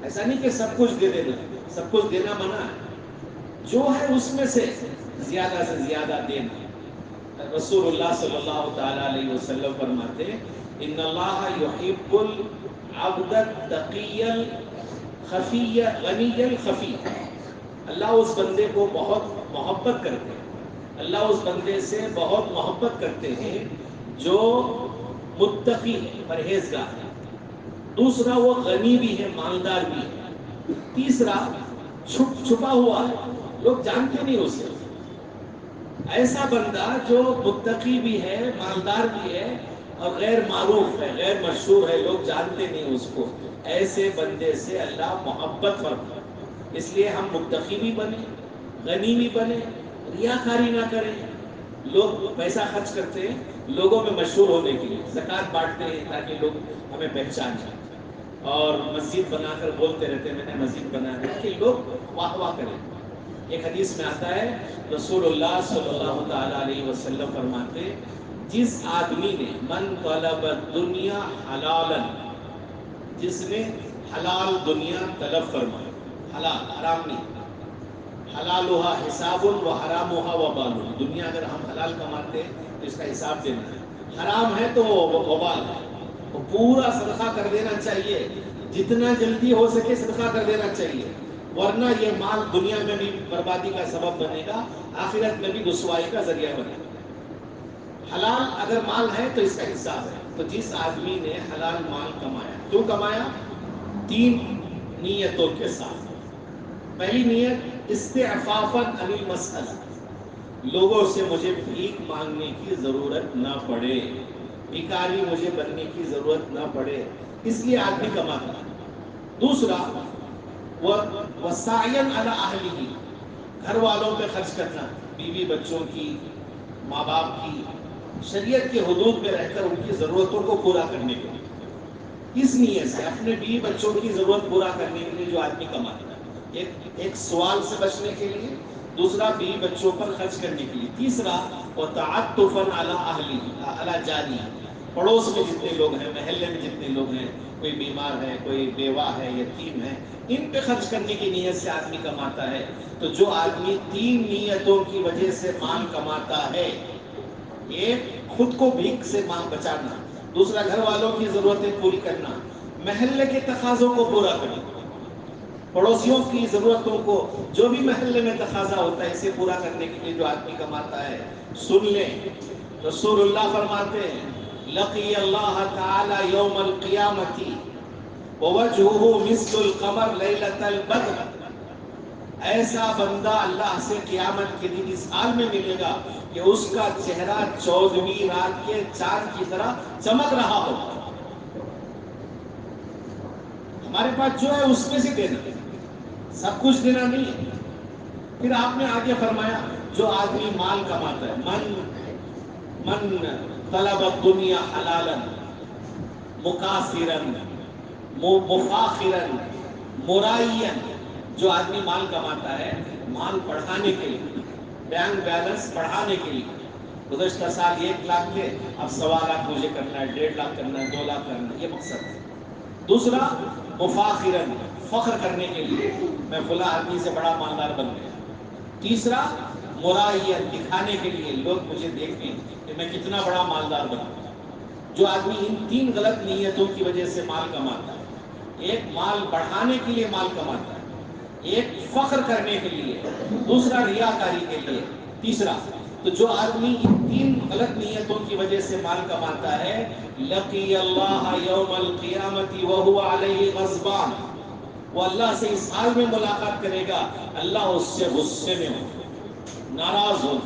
ایسا نہیں کہ سب کچھ دے دینا، سب کچھ دینا منع ہے، جو ہے اس میں سے زیادہ دینا. رسول اللہ صلی اللہ تعالی علیہ وسلم فرماتے ان اللہ یحب العبد التقی الخفی غنی الخفی. اللہ اس بندے کو بہت محبت کرتے ہیں، اللہ اس بندے سے بہت محبت کرتے ہیں جو متقی ہے، پرہیزگار ہے. دوسرا وہ غنی بھی ہے، مالدار بھی ہے. تیسرا چھپا ہوا ہے، لوگ جانتے نہیں اسے. ایسا بندہ جو متقی بھی ہے، مالدار بھی ہے اور غیر معروف ہے، غیر مشہور ہے، لوگ جانتے نہیں اس کو، ایسے بندے سے اللہ محبت فرماتا ہے. اس لیے ہم متقی بھی بنے، غنی بھی بنے، ریاکاری نہ کریں. لوگ پیسہ خرچ کرتے ہیں لوگوں میں مشہور ہونے کے لیے، زکوٰۃ بانٹتے ہیں تاکہ لوگ ہمیں پہچان جائیں، اور مسجد بنا کر بولتے رہتے ہیں میں نے مسجد بنا دی کہ لوگ واہ واہ کریں. ایک حدیث میں آتا ہے رسول اللہ صلی اللہ تعالی علیہ وسلم فرماتے جس آدمی نے من طلب الدنیا حلالا، جس نے حلال دنیا طلب فرمائی، حلال حرام نہیں، حلالھا حساب و حرامھا وبال. دنیا اگر ہم حلال کماتے ہیں تو اس کا حساب دینا ہے، حرام ہے تو وبال ہے. تو پورا صدقہ کر دینا چاہیے، جتنا جلدی ہو سکے صدقہ کر دینا چاہیے، ورنہ یہ مال دنیا میں بھی بربادی کا سبب بنے گا، آخرت میں بھی رسوائی کا ذریعہ بنے گا. حلال اگر مال ہے تو اس کا حساب ہے. تو جس آدمی نے حلال مال کمایا، کیوں کمایا؟ 3 نیتوں کے ساتھ. پہلی نیت استعفافاً عن المسألہ، لوگوں سے مجھے بھیک مانگنے کی ضرورت نہ پڑے، بھکاری مجھے بننے کی ضرورت نہ پڑے، اس لیے آدمی کماتا ہے. دوسرا وسعیاً علی اہلہ، گھر والوں پہ خرچ کرنا، بیوی بچوں کی، ماں باپ کی، شریعت کے حدود میں رہ کر ان کی ضرورتوں کو پورا کرنے کے لیے. اس نیت سے اپنے بیوی بچوں کی ضرورت پورا کرنے کے لیے جو آدمی کماتا ہے، ایک سوال سے بچنے کے لیے، دوسرا بیوی بچوں پر خرچ کرنے کے لیے، تیسرا وتعطفاً علی اہلہ علی جارہ، پڑوس میں جتنے لوگ ہیں، محلے میں جتنے لوگ ہیں، کوئی بیمار ہے، کوئی بیوہ ہے، یتیم ہے، ان پہ خرچ کرنے کی نیت سے آدمی کماتا ہے. تو جو آدمی 3 نیتوں کی وجہ سے مال کماتا ہے، ایک خود کو بھیک سے مال بچانا، دوسرا گھر والوں کی ضرورتیں پوری کرنا، محلے کے تقاضوں کو پورا کرنا، پڑوسیوں کی ضرورتوں کو، جو بھی محلے میں تقاضا ہوتا ہے اسے پورا کرنے کے لیے جو آدمی کماتا ہے. سن لیں رسول اللہ فرماتے ہیں لقی اللہ تعالی یوم القیامت ووجہہ مثل القمر لیلۃ البدر، ایسا بندہ اللہ سے قیامت کے دن اس حال میں ملے گا کہ اس کا چہرہ 14ویں رات کے چاند کی طرح چمک رہا ہوگا. ہمارے پاس جو ہے اس میں سے دینا، سب کچھ دینا نہیں ہے. پھر آپ نے آگے فرمایا جو آدمی مال کماتا ہے، من طلب الدنیا حلالا مکاثرا مفاخرا مرائیا، جو آدمی مال کماتا ہے مال بڑھانے کے لیے، بینک بیلنس بڑھانے کے لیے، گزشتہ سال 1 لاکھ تھے اب 1.25 لاکھ مجھے کرنا ہے، 1.5 لاکھ کرنا ہے، 2 لاکھ کرنا ہے، یہ مقصد ہے. دوسرا مفاخرا، فخر کرنے کے لیے میں فلاں آدمی سے بڑا مالدار بن گیا. تیسرا مرائیا، دکھانے کے لیے لوگ مجھے دیکھیں کہ میں کتنا بڑا مالدار بنا. جو آدمی ان 3 غلط نیتوں کی وجہ سے مال کماتا ہے، ایک مال بڑھانے کے لیے مال کماتا ہے، ایک فخر کرنے کے لیے، دوسرا ریاکاری کے لیے، تیسرا، تو جو آدمی ان 3 غلط نیتوں کی وجہ سے مال کماتا ہے، لقی اللہ یوم القیامت وہو علیہ غضبان، وہ اللہ سے اس حال میں ملاقات کرے گا، اللہ اس سے غصے میں ہو، ناراض ہو،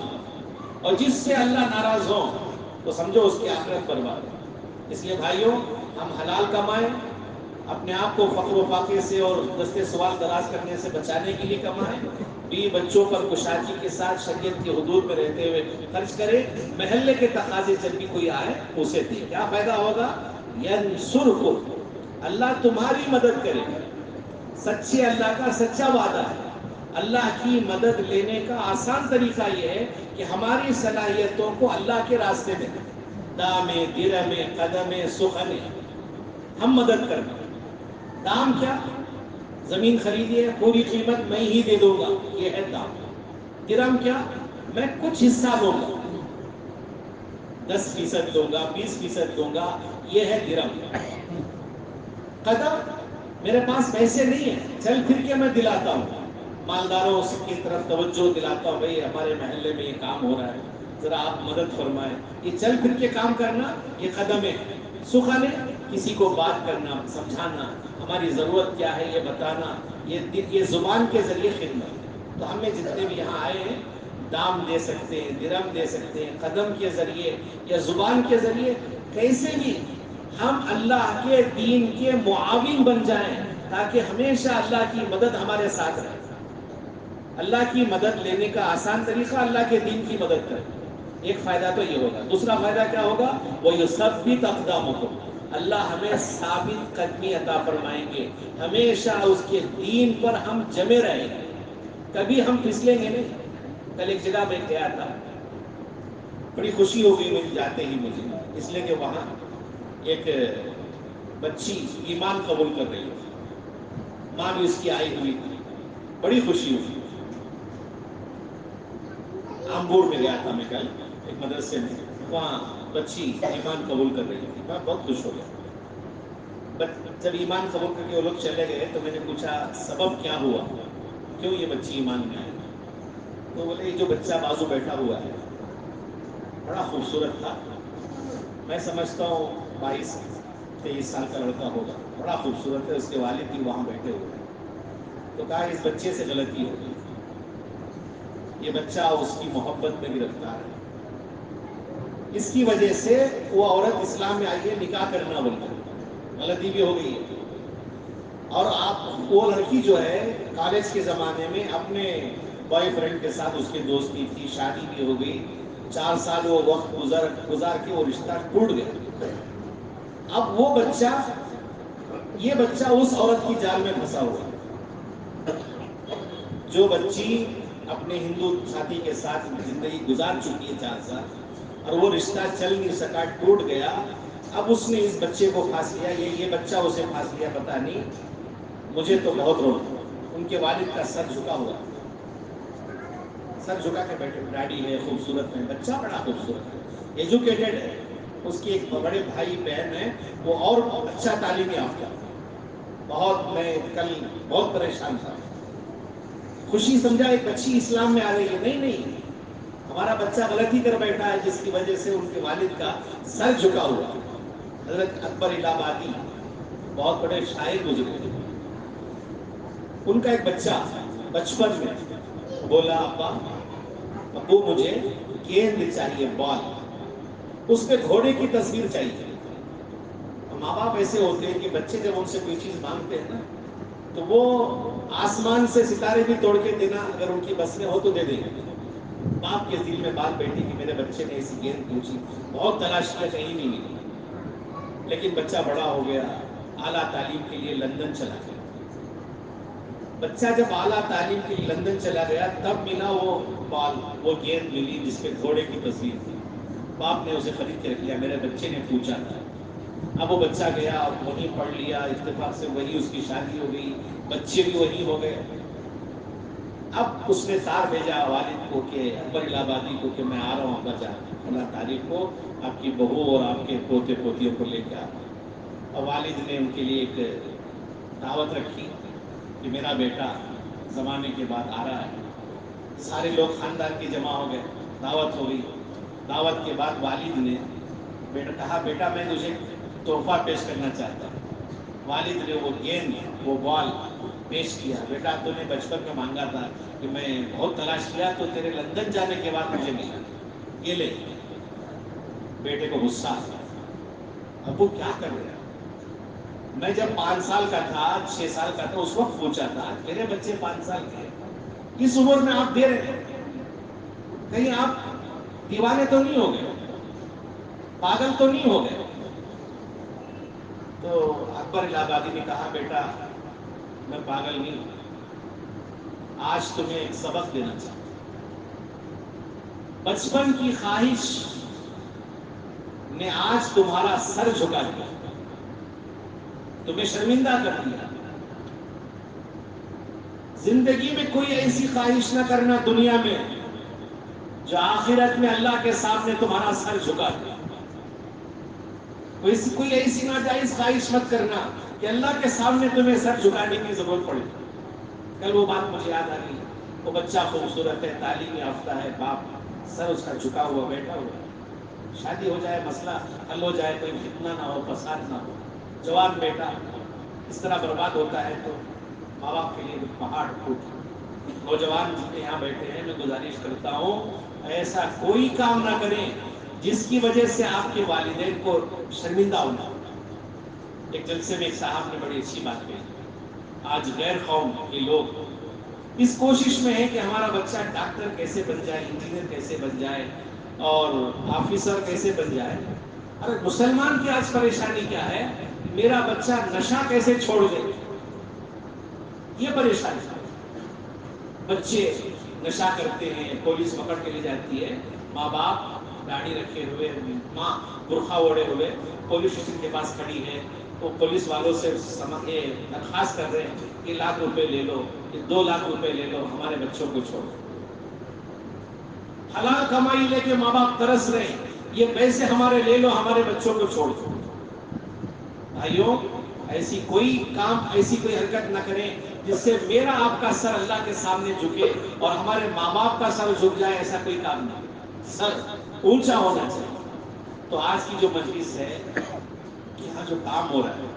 اور جس سے اللہ ناراض ہو تو سمجھو اس کی آخرت برباد ہے۔ اس لیے بھائیوں، ہم حلال کمائیں، اپنے آپ کو فقر و فاقے سے اور دستے سوال دراز کرنے سے بچانے کے لیے کمائیں، بیوی بچوں پر کشادگی کے ساتھ شریعت کی حدود میں رہتے ہوئے خرچ کریں، محلے کے تقاضے جب بھی کوئی آئے اسے دیں۔ کیا فائدہ ہوگا؟ ینصرکم، اللہ تمہاری مدد کرے گا۔ سچے اللہ کا سچا وعدہ ہے۔ اللہ کی مدد لینے کا آسان طریقہ یہ ہے کہ ہماری صلاحیتوں کو اللہ کے راستے میں، دامے درمے قدمے سخنے، ہم مدد کرنا۔ دام کیا؟ زمین خریدیے، پوری قیمت میں ہی دے دوں گا، یہ ہے دام۔ درم کیا؟ میں کچھ حصہ دوں گا، 10% دوں گا، 20% دوں گا، یہ ہے درم۔ قدم، میرے پاس پیسے نہیں ہیں، چل پھر کے میں دلاتا ہوں، مالداروں کی طرف توجہ دلاتا ہوں، بھئی ہمارے محلے میں یہ کام ہو رہا ہے، ذرا آپ مدد فرمائیں۔ یہ چل پھر کے کام کرنا، یہ قدم ہے۔ سخن ہے، کسی کو بات کرنا، سمجھانا، ہماری ضرورت کیا ہے یہ بتانا، یہ زبان کے ذریعے خدمت۔ تو ہمیں جتنے بھی یہاں آئے ہیں، دام دے سکتے ہیں، درم دے سکتے ہیں، قدم کے ذریعے یا زبان کے ذریعے، کیسے بھی ہم اللہ کے دین کے معاون بن جائیں، تاکہ ہمیشہ اللہ کی مدد ہمارے ساتھ رہے۔ اللہ کی مدد لینے کا آسان طریقہ اللہ کے دین کی مدد کرے۔ ایک فائدہ تو یہ ہوگا۔ دوسرا فائدہ کیا ہوگا؟ وَيُثَبِّتْ أَقْدَامَكُمْ، اللہ ہمیں ثابت قدمی عطا فرمائیں گے، ہمیشہ اس کے دین پر ہم جمے رہیں گے، کبھی ہم پھسلیں گے نہیں۔ کل ایک جگہ میں گیا تھا، بڑی خوشی ہو گئی مجھے جاتے ہی، مجھے اس لیے کہ وہاں ایک بچی ایمان قبول کر رہی ہے، ماں بھی اس کی آئی ہوئی تھی، بڑی خوشی ہوئی۔ آمبور میں گیا تھا میں کل ایک مدرسے میں، وہاں بچی ایمان قبول کر رہی تھی، میں بہت خوش ہو گیا۔ جب ایمان قبول کر کے وہ لوگ چلے گئے تو میں نے پوچھا سبب کیا ہوا، کیوں یہ بچی ایمان میں آئی؟ تو بولے یہ جو بچہ بازو بیٹھا ہوا ہے بڑا خوبصورت تھا، میں سمجھتا ہوں 22-23 سال کا لڑکا ہوگا، بڑا خوبصورت ہے، اس کے والد بھی وہاں بیٹھے ہوئے ہیں۔ تو کہا اس بچے سے غلطی ہو گئی، یہ بچہ اس کی محبت میں گرفتار ہے، اس کی وجہ سے وہ عورت اسلام میں آئی ہے، نکاح کرنا بول کر، غلطی بھی ہو گئی ہے۔ اور آپ وہ لڑکی جو ہے کالج کے زمانے میں اپنے بوائے فرینڈ کے ساتھ اس کی دوستی تھی، شادی بھی ہو گئی، 4 سال وہ وقت گزار کے وہ رشتہ ٹوٹ گیا۔ اب وہ بچہ، یہ بچہ اس عورت کی جال میں پھنسا ہوا، جو بچی اپنے ہندو ساتھی کے ساتھ زندگی گزار چکی ہے 4 سال، اور وہ رشتہ چل نہیں سکا، ٹوٹ گیا۔ اب اس نے اس بچے کو پھانس لیا، یہ بچہ اسے پھانس لیا، پتہ نہیں، مجھے تو بہت رونا۔ ان کے والد کا سر جھکا ہوا، سر جھکا کے بیٹھے، ڈیڈی ہے، خوبصورت ہے، بچہ بڑا خوبصورت ہے، ایجوکیٹڈ ہے، اس کی ایک بڑے بھائی بہن ہے، وہ اور اچھا تعلیم یافتہ۔ بہت، میں کل بہت پریشان تھا، خوشی سمجھا ایک بچی اسلام میں آ رہی ہے، نہیں، ہمارا بچہ غلطی کر بیٹھا ہے، جس کی وجہ سے ان کے والد کا سر جھکا ہوا۔ حضرت اکبر الہ آبادی بہت بڑے شاعر گزرے، ان کا ایک بچہ بچپن میں بولا ابو مجھے گیند چاہیے، بال، اس پہ گھوڑے کی تصویر چاہیے۔ ماں باپ ایسے ہوتے ہیں کہ بچے جب ان سے کوئی چیز مانگتے ہیں نا تو وہ آسمان سے ستارے بھی توڑ کے دینا اگر ان کی بس میں ہو تو دے دیں گے۔ باپ کے دل میں بات بیٹھی کہ میرے بچے نے ایسی گیند پوچھی، بہت تلاش کیا، کہیں نہیں ملی، لیکن بچہ بڑا ہو گیا، اعلیٰ تعلیم کے لیے لندن چلا گیا۔ بچہ جب اعلیٰ تعلیم کے لیے لندن چلا گیا تب ملا وہ بال، وہ گیند ملی جس پہ گھوڑے کی تصویر تھی۔ باپ نے اسے خرید کے رکھ لیا، میرے بچے نے پوچھا تھا۔ اب وہ بچہ گیا، وہیں پڑھ لیا، اتفاق سے وہی اس کی شادی ہو گئی، بچے بھی وہی ہو گئے۔ اب اس نے تار بھیجا والد کو کہ اکبر الہ آبادی کو کہ میں آ رہا ہوں ابا جان، فلاں تاریخ کو آپ کی بہو اور آپ کے پوتے پوتیوں کو لے کے آ. اور والد نے ان کے لیے ایک دعوت رکھی کہ میرا بیٹا زمانے کے بعد آ رہا ہے. سارے لوگ خاندان کے جمع ہو گئے, دعوت ہو گئی. دعوت کے بعد والد نے کہا بیٹا میں تجھے تحفہ پیش کرنا چاہتا ہوں. والد نے وہ گیند وہ بال پیش کیا. بیٹا تو نے بچپن میں مانگا تھا کہ میں بہت تلاش کیا تو تیرے لندن جانے کے بعد مجھے ملا, یہ لے. بیٹے کو غصہ آیا, ابو کیا کر رہے ہیں؟ میں جب 5 سال کا تھا 6 سال کا تھا اس وقت پوچھا تھا, میرے بچے 5 سال کے اس عمر میں آپ دے رہے ہیں, کہیں آپ دیوانے تو نہیں ہو گئے, پاگل تو نہیں ہو گئے؟ تو اکبر الہ آبادی نے کہا بیٹا میں پاگل نہیں ہوں, آج تمہیں ایک سبق دینا چاہتا ہوں. بچپن کی خواہش نے آج تمہارا سر جھکا دیا, تمہیں شرمندہ کر دیا. زندگی میں کوئی ایسی خواہش نہ کرنا دنیا میں جو آخرت میں اللہ کے سامنے تمہارا سر جھکا دے. کوئی ایسی ناجائز خواہش مت کرنا کہ اللہ کے سامنے تمہیں سر جھکانے کی ضرورت پڑے. کل وہ بات مجھے یاد آ گئی, وہ بچہ خوبصورت ہے, تعلیم یافتہ ہے, باپ سر اس کا جھکا ہوا بیٹھا ہوا ہے. شادی ہو جائے, مسئلہ حل ہو جائے, کوئی فتنہ نہ ہو, فساد نہ ہو, جوان بیٹا اس طرح برباد ہوتا ہے تو ماں باپ کے لیے پہاڑ ٹوٹ. نوجوان جتنے یہاں بیٹھے ہیں میں گزارش کرتا ہوں ایسا کوئی کام نہ کریں جس کی وجہ سے آپ کے والدین کو شرمندہ ہونا. ایک جلسے میں ایک صاحب نے بڑی اچھی بات کہی, آج غیر قوم کے لوگ اس کوشش میں ہے کہ ہمارا بچہ ڈاکٹر کیسے بن جائے, انجینئر کیسے بن جائے اور آفیسر کیسے بن جائے. ارے مسلمان کی آج پریشانی کیا ہے, میرا بچہ نشہ کیسے چھوڑ دے, یہ پریشانی. بچے نشہ کرتے ہیں, پولیس پکڑ کے لے جاتی ہے, ماں باپ گاڑی رکھے ہوئے, ماں برقع اوڑے ہوئے پولیس اسٹیشن کے پاس کھڑی ہے, وہ پولیس والوں سے درخواست کر رہے ہیں کہ 1 لاکھ روپے لے لو, 2 لاکھ روپے لے لو, ہمارے بچوں کو چھوڑو. حلال کمائی لے کے ماں باپ ترس رہے ہیں, یہ پیسے ہمارے لے لو, ہمارے بچوں کو چھوڑ دو. بھائیوں ایسی کوئی کام, ایسی کوئی حرکت نہ کریں جس سے میرا آپ کا سر اللہ کے سامنے جھکے اور ہمارے ماں باپ کا سر جھک جائے. ایسا کوئی کام نہیں, سر اونچا ہونا چاہیے. تو آج کی جو مجلس ہے, یہاں جو کام ہو رہا ہے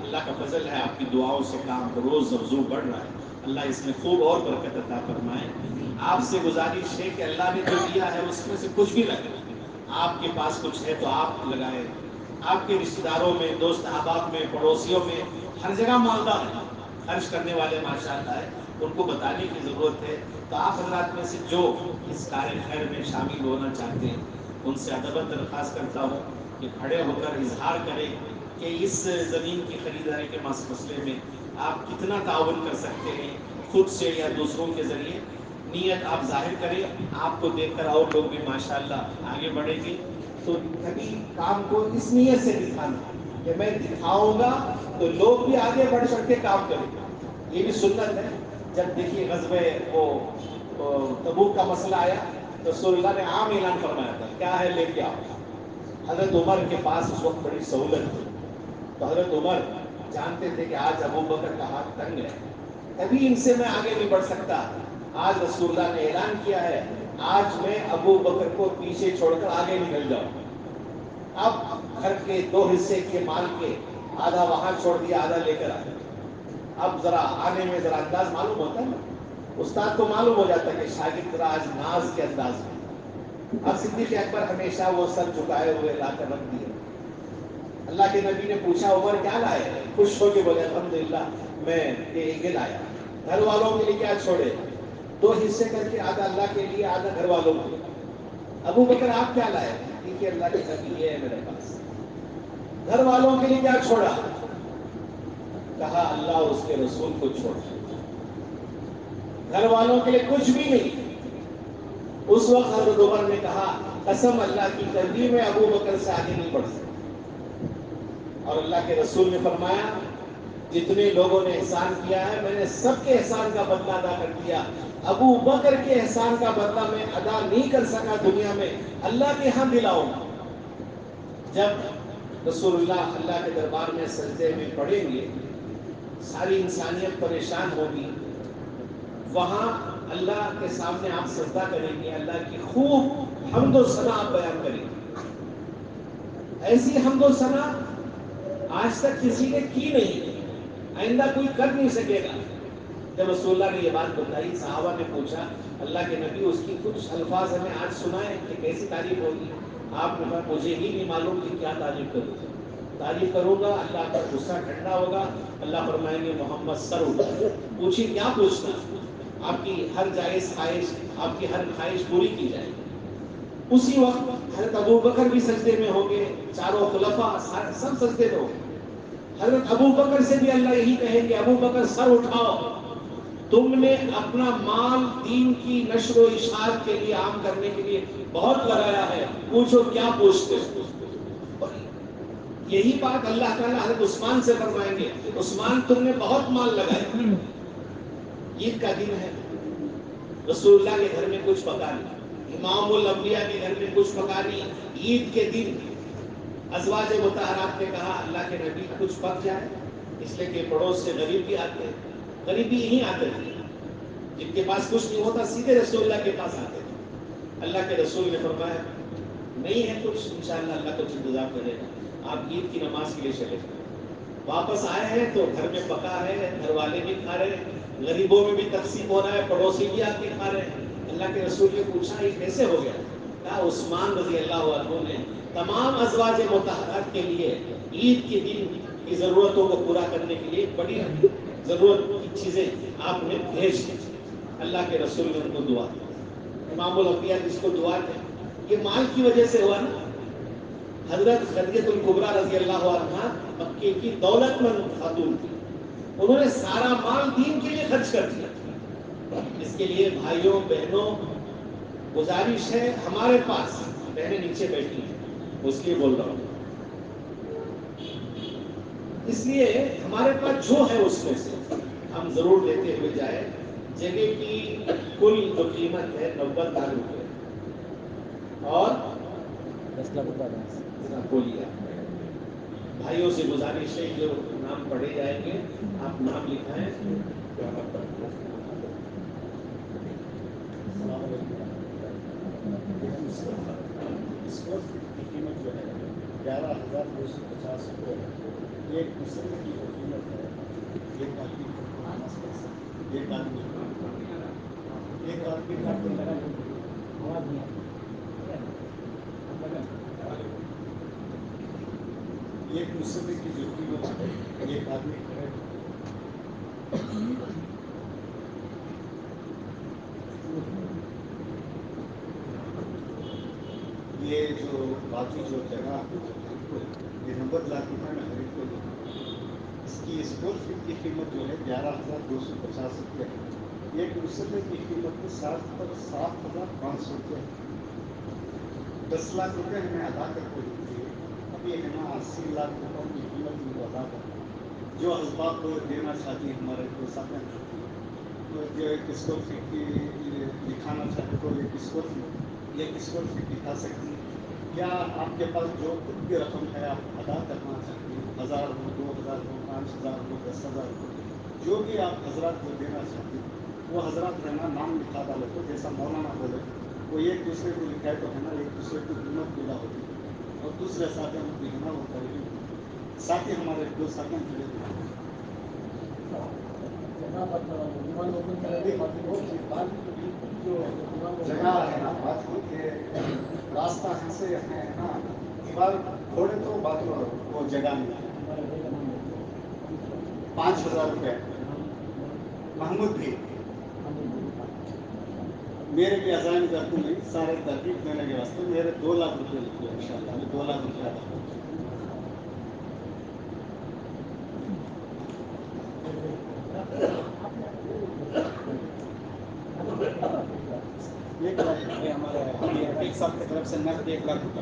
اللہ کا فضل ہے, آپ کی دعاؤں سے کام روز افزوں بڑھ رہا ہے. اللہ اس میں خوب اور برکت عطا فرمائے. آپ سے گزارش ہے کہ اللہ نے جو دیا ہے اس میں سے کچھ بھی لگے. آپ کے پاس کچھ ہے تو آپ لگائیں. آپ کے رشتہ داروں میں, دوست احباب میں, پڑوسیوں میں, ہر جگہ مالدار ہیں, خرچ کرنے والے ماشاءاللہ ہے, ان کو بتانے کی ضرورت ہے. تو آپ حضرات میں سے جو اس کار خیر میں شامل ہونا چاہتے ہیں ان سے ادب درخواست کرتا ہوں کہ کھڑے ہو کر اظہار کریں کہ اس زمین کی خریداری کے مسئلے میں آپ کتنا تعاون کر سکتے ہیں, خود سے یا دوسروں کے ذریعے. نیت آپ ظاہر کریں, آپ کو دیکھ کر اور لوگ بھی ماشاءاللہ آگے بڑھیں گے. تو کبھی کام کو اس نیت سے دکھانا کہ میں دکھاؤں گا تو لوگ بھی آگے بڑھ کر کے کام کریں گے. یہ بھی سنت ہے. جب دیکھیے غزوہ وہ تبوک کا مسئلہ آیا تو رسول اللہ نے عام اعلان فرمایا تھا, کیا ہے لے کے آؤ. حضرت عمر کے پاس اس وقت بڑی سہولت تھی, تو حضرت عمر جانتے تھے کہ آج ابو بکر کا ہاتھ تنگ ہے, کبھی ان سے میں آگے نہیں بڑھ سکتا. آج رسول اللہ نے اعلان کیا ہے, آج میں ابو بکر کو پیچھے چھوڑ کر آگے نکل جاؤں. اب گھر کے 2 حصے کے مال کے آدھا وہاں چھوڑ دیا, آدھا لے کر آیا. اب ذرا آنے میں ذرا انداز معلوم ہوتا ہے نا, استاد کو معلوم ہو جاتا ہے کہ شاگرد ذرا آج ناز کے انداز میں. اب صدیق اکبر ہمیشہ وہ سر جھکائے ہوئے لا کر رکھ دیے. اللہ کے نبی نے پوچھا عمر کیا لائے, خوش ہو کے بولے الحمدللہ میں یہ لایا. گھر والوں کے لیے کیا چھوڑے, 2 حصے کر کے, آدھا اللہ کے لیے, آدھا گھر والوں کے لیے. ابو بکر آپ کیا لائے, دیکھیے اللہ کے نبی یہ ہے میرے پاس. گھر والوں کے لیے کیا چھوڑا, کہا اللہ اور اس کے رسول کو چھوڑا. گھر والوں کے لیے کچھ بھی نہیں. اس وقت حضرت عمر نے کہا قسم اللہ کی کبھی میں ابو بکر سے آگے نہیں بڑھ سکتا. اور اللہ کے رسول نے فرمایا جتنے لوگوں نے احسان کیا ہے میں نے سب کے احسان کا بدلہ ادا کر دیا. ابو بکر کے احسان کا بدلہ میں ادا نہیں کر سکا دنیا میں, اللہ کے ہاں دلاؤں گا. جب رسول اللہ کے دربار میں سجدے میں پڑھیں گے, ساری انسانیت پریشان ہوگی, وہاں اللہ کے سامنے آپ سجدہ کریں گے, اللہ کی خوب حمد و ثنا آپ بیان کریں گے. ایسی حمد و ثنا آج تک کسی نے کی نہیں, آئندہ کوئی کر نہیں سکے گا. جب رسول اللہ نے یہ بات بتائی, صحابہ نے پوچھا اللہ کے نبی اس کی کچھ الفاظ ہمیں آج سنائیں کہ کیسی تعریف ہوگی. آپ نے کہا مجھے ہی نہیں معلوم کہ کیا تعریف کروں. تعریف کروں گا اللہ کا غصہ ٹھنڈا ہوگا, اللہ فرمائیں گے محمد سر اٹھائے. پوچھیے کیا پوچھنا, آپ کی ہر جائز خواہش, آپ کی ہر خواہش پوری کی جائے. اسی وقت حضرت ابو بکر بھی سجدے میں ہوں گے, چاروں خلفاء سب سجدے میں ہوں گے. حضرت ابو بکر سے بھی اللہ یہی کہیں گے ابو بکر سر اٹھاؤ, تم نے اپنا مال دین کی نشر و اشاعت کے لیے عام کرنے کے لیے بہت لگایا ہے, پوچھو کیا پوچھتے ہو. یہی بات اللہ تعالیٰ حضرت عثمان سے فرمائیں گے, عثمان تم نے بہت مال لگایا. عید کا دن ہے, رسول اللہ کے گھر میں کچھ پکا نہیں, امام الانبیاء کے گھر میں کچھ پکا نہیں. عید کے دن ازواج مطہرات نے کہا اللہ کے نبی کچھ پک جائے, اس لیے کہ پڑوس سے غریب بھی آتے ہیں, غریب بھی یہیں آتے تھے, جن کے پاس کچھ نہیں ہوتا سیدھے رسول اللہ کے پاس آتے تھے. اللہ کے رسول نے فرمایا نہیں ہے کچھ, انشاءاللہ اللہ کچھ انتظام کرے گا, آپ عید کی نماز کے لیے چلے جائیں. واپس آئے ہیں تو گھر میں پکا ہے, گھر والے بھی کھا رہے ہیں, غریبوں میں بھی تقسیم ہو رہا ہے, پڑوسی بھی آ کے کھا رہے ہیں. اللہ کے رسول نے پوچھا یہ کیسے ہو گیا؟ کہا عثمان رضی اللہ عنہ نے تمام ازواج مطہرات کے لیے عید کے دن کی ضرورتوں کو پورا کرنے کے لیے بڑی ضرورت کی چیزیں آپ نے بھیج دی. اللہ کے رسول نے ان کو دعا دی. امام الانبیاء جس کو دعا ہے یہ مال کی وجہ سے ہوا نا. حضرت خدیجہ الکبریٰ رضی اللہ عنہا مکے کی دولت مند خاتون تھی, انہوں نے سارا مال دین کے لیے خرچ کر دیا. اس کے لیے بھائیوں بہنوں گزارش ہے, ہمارے پاس بہنیں نیچے بیٹھی ہیں اس لیے بول رہا ہوں, اس لیے ہمارے پاس جو ہے اس میں سے ہم ضرور لیتے ہوئے جائیں. جگہ کی کل جو قیمت ہے 90,000 روپے, اور 10 لاکھ روپے بولیے بھائیوں سے گزارش ہے جو نام پڑھے جائیں گے آپ نام لکھائیں. اسکوائر فٹ کی قیمت جو ہے 11,250 روپے ہے. ایک مسلم کی جو قیمت ہے ایک آدمی کا نماز پڑھ سکتے, ایک آدمی ایک مسلم کی جو قیمت ہے ایک آدمی کھڑے یہ جو باقی جو جگہ یہ 90,000 روپے میں خرید کے لیا. اس کی اسکوائر فٹ کی قیمت جو ہے 11,250 روپے ہے. ایک مسلم کی قیمت 7,500 روپے ہے. 10 لاکھ روپے ہمیں ادا کر کے دیجیے. ابھی ہے نا 80 لاکھ روپے کی قیمت ان کو ادا کرنا. جو اسباب کو دینا چاہتی ہے ہمارے کو ساتھ جو ایک اسکوائر فٹ کی دکھانا چاہتے تو ایک اسکوائر فٹ دکھا سکتی. کیا آپ کے پاس جو خود کی رقم ہے آپ ادا کرنا چاہتی ہیں, 1,000 ہو, 2,000 ہو, 5,000 ہو, 10,000 ہو, جو بھی آپ حضرات کو دینا چاہتی ہیں وہ حضرات ہے نا نام لکھا ڈالے تو جیسا مولانا بولے وہ ایک دوسرے کو لکھائے تو ہے نا ایک دوسرے کی قیمت پیدا ہوتی ہے اور دوسرے ساتھی ہم کی ہے نا وہ قریبی ساتھی ہمارے دو ساتھی کے لیے جگہ ہے نا بات ہوتی ہے. راستہ سے ہے نا دیوار کھوڑے تو بات وہ جگہ نہیں. 5,000 روپے محمود بھی میرے بھی اذان کرتے نہیں سارے ترتیب دینے کے واسطے میرے 2 لاکھ روپے لکھے ان شاء اللہ 2 لاکھ روپے ادا ہمارے ایک سال کی طرف سے نقد 1 لاکھ روپے.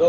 2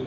1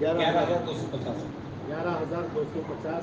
11,250 11,250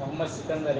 محمد سکندر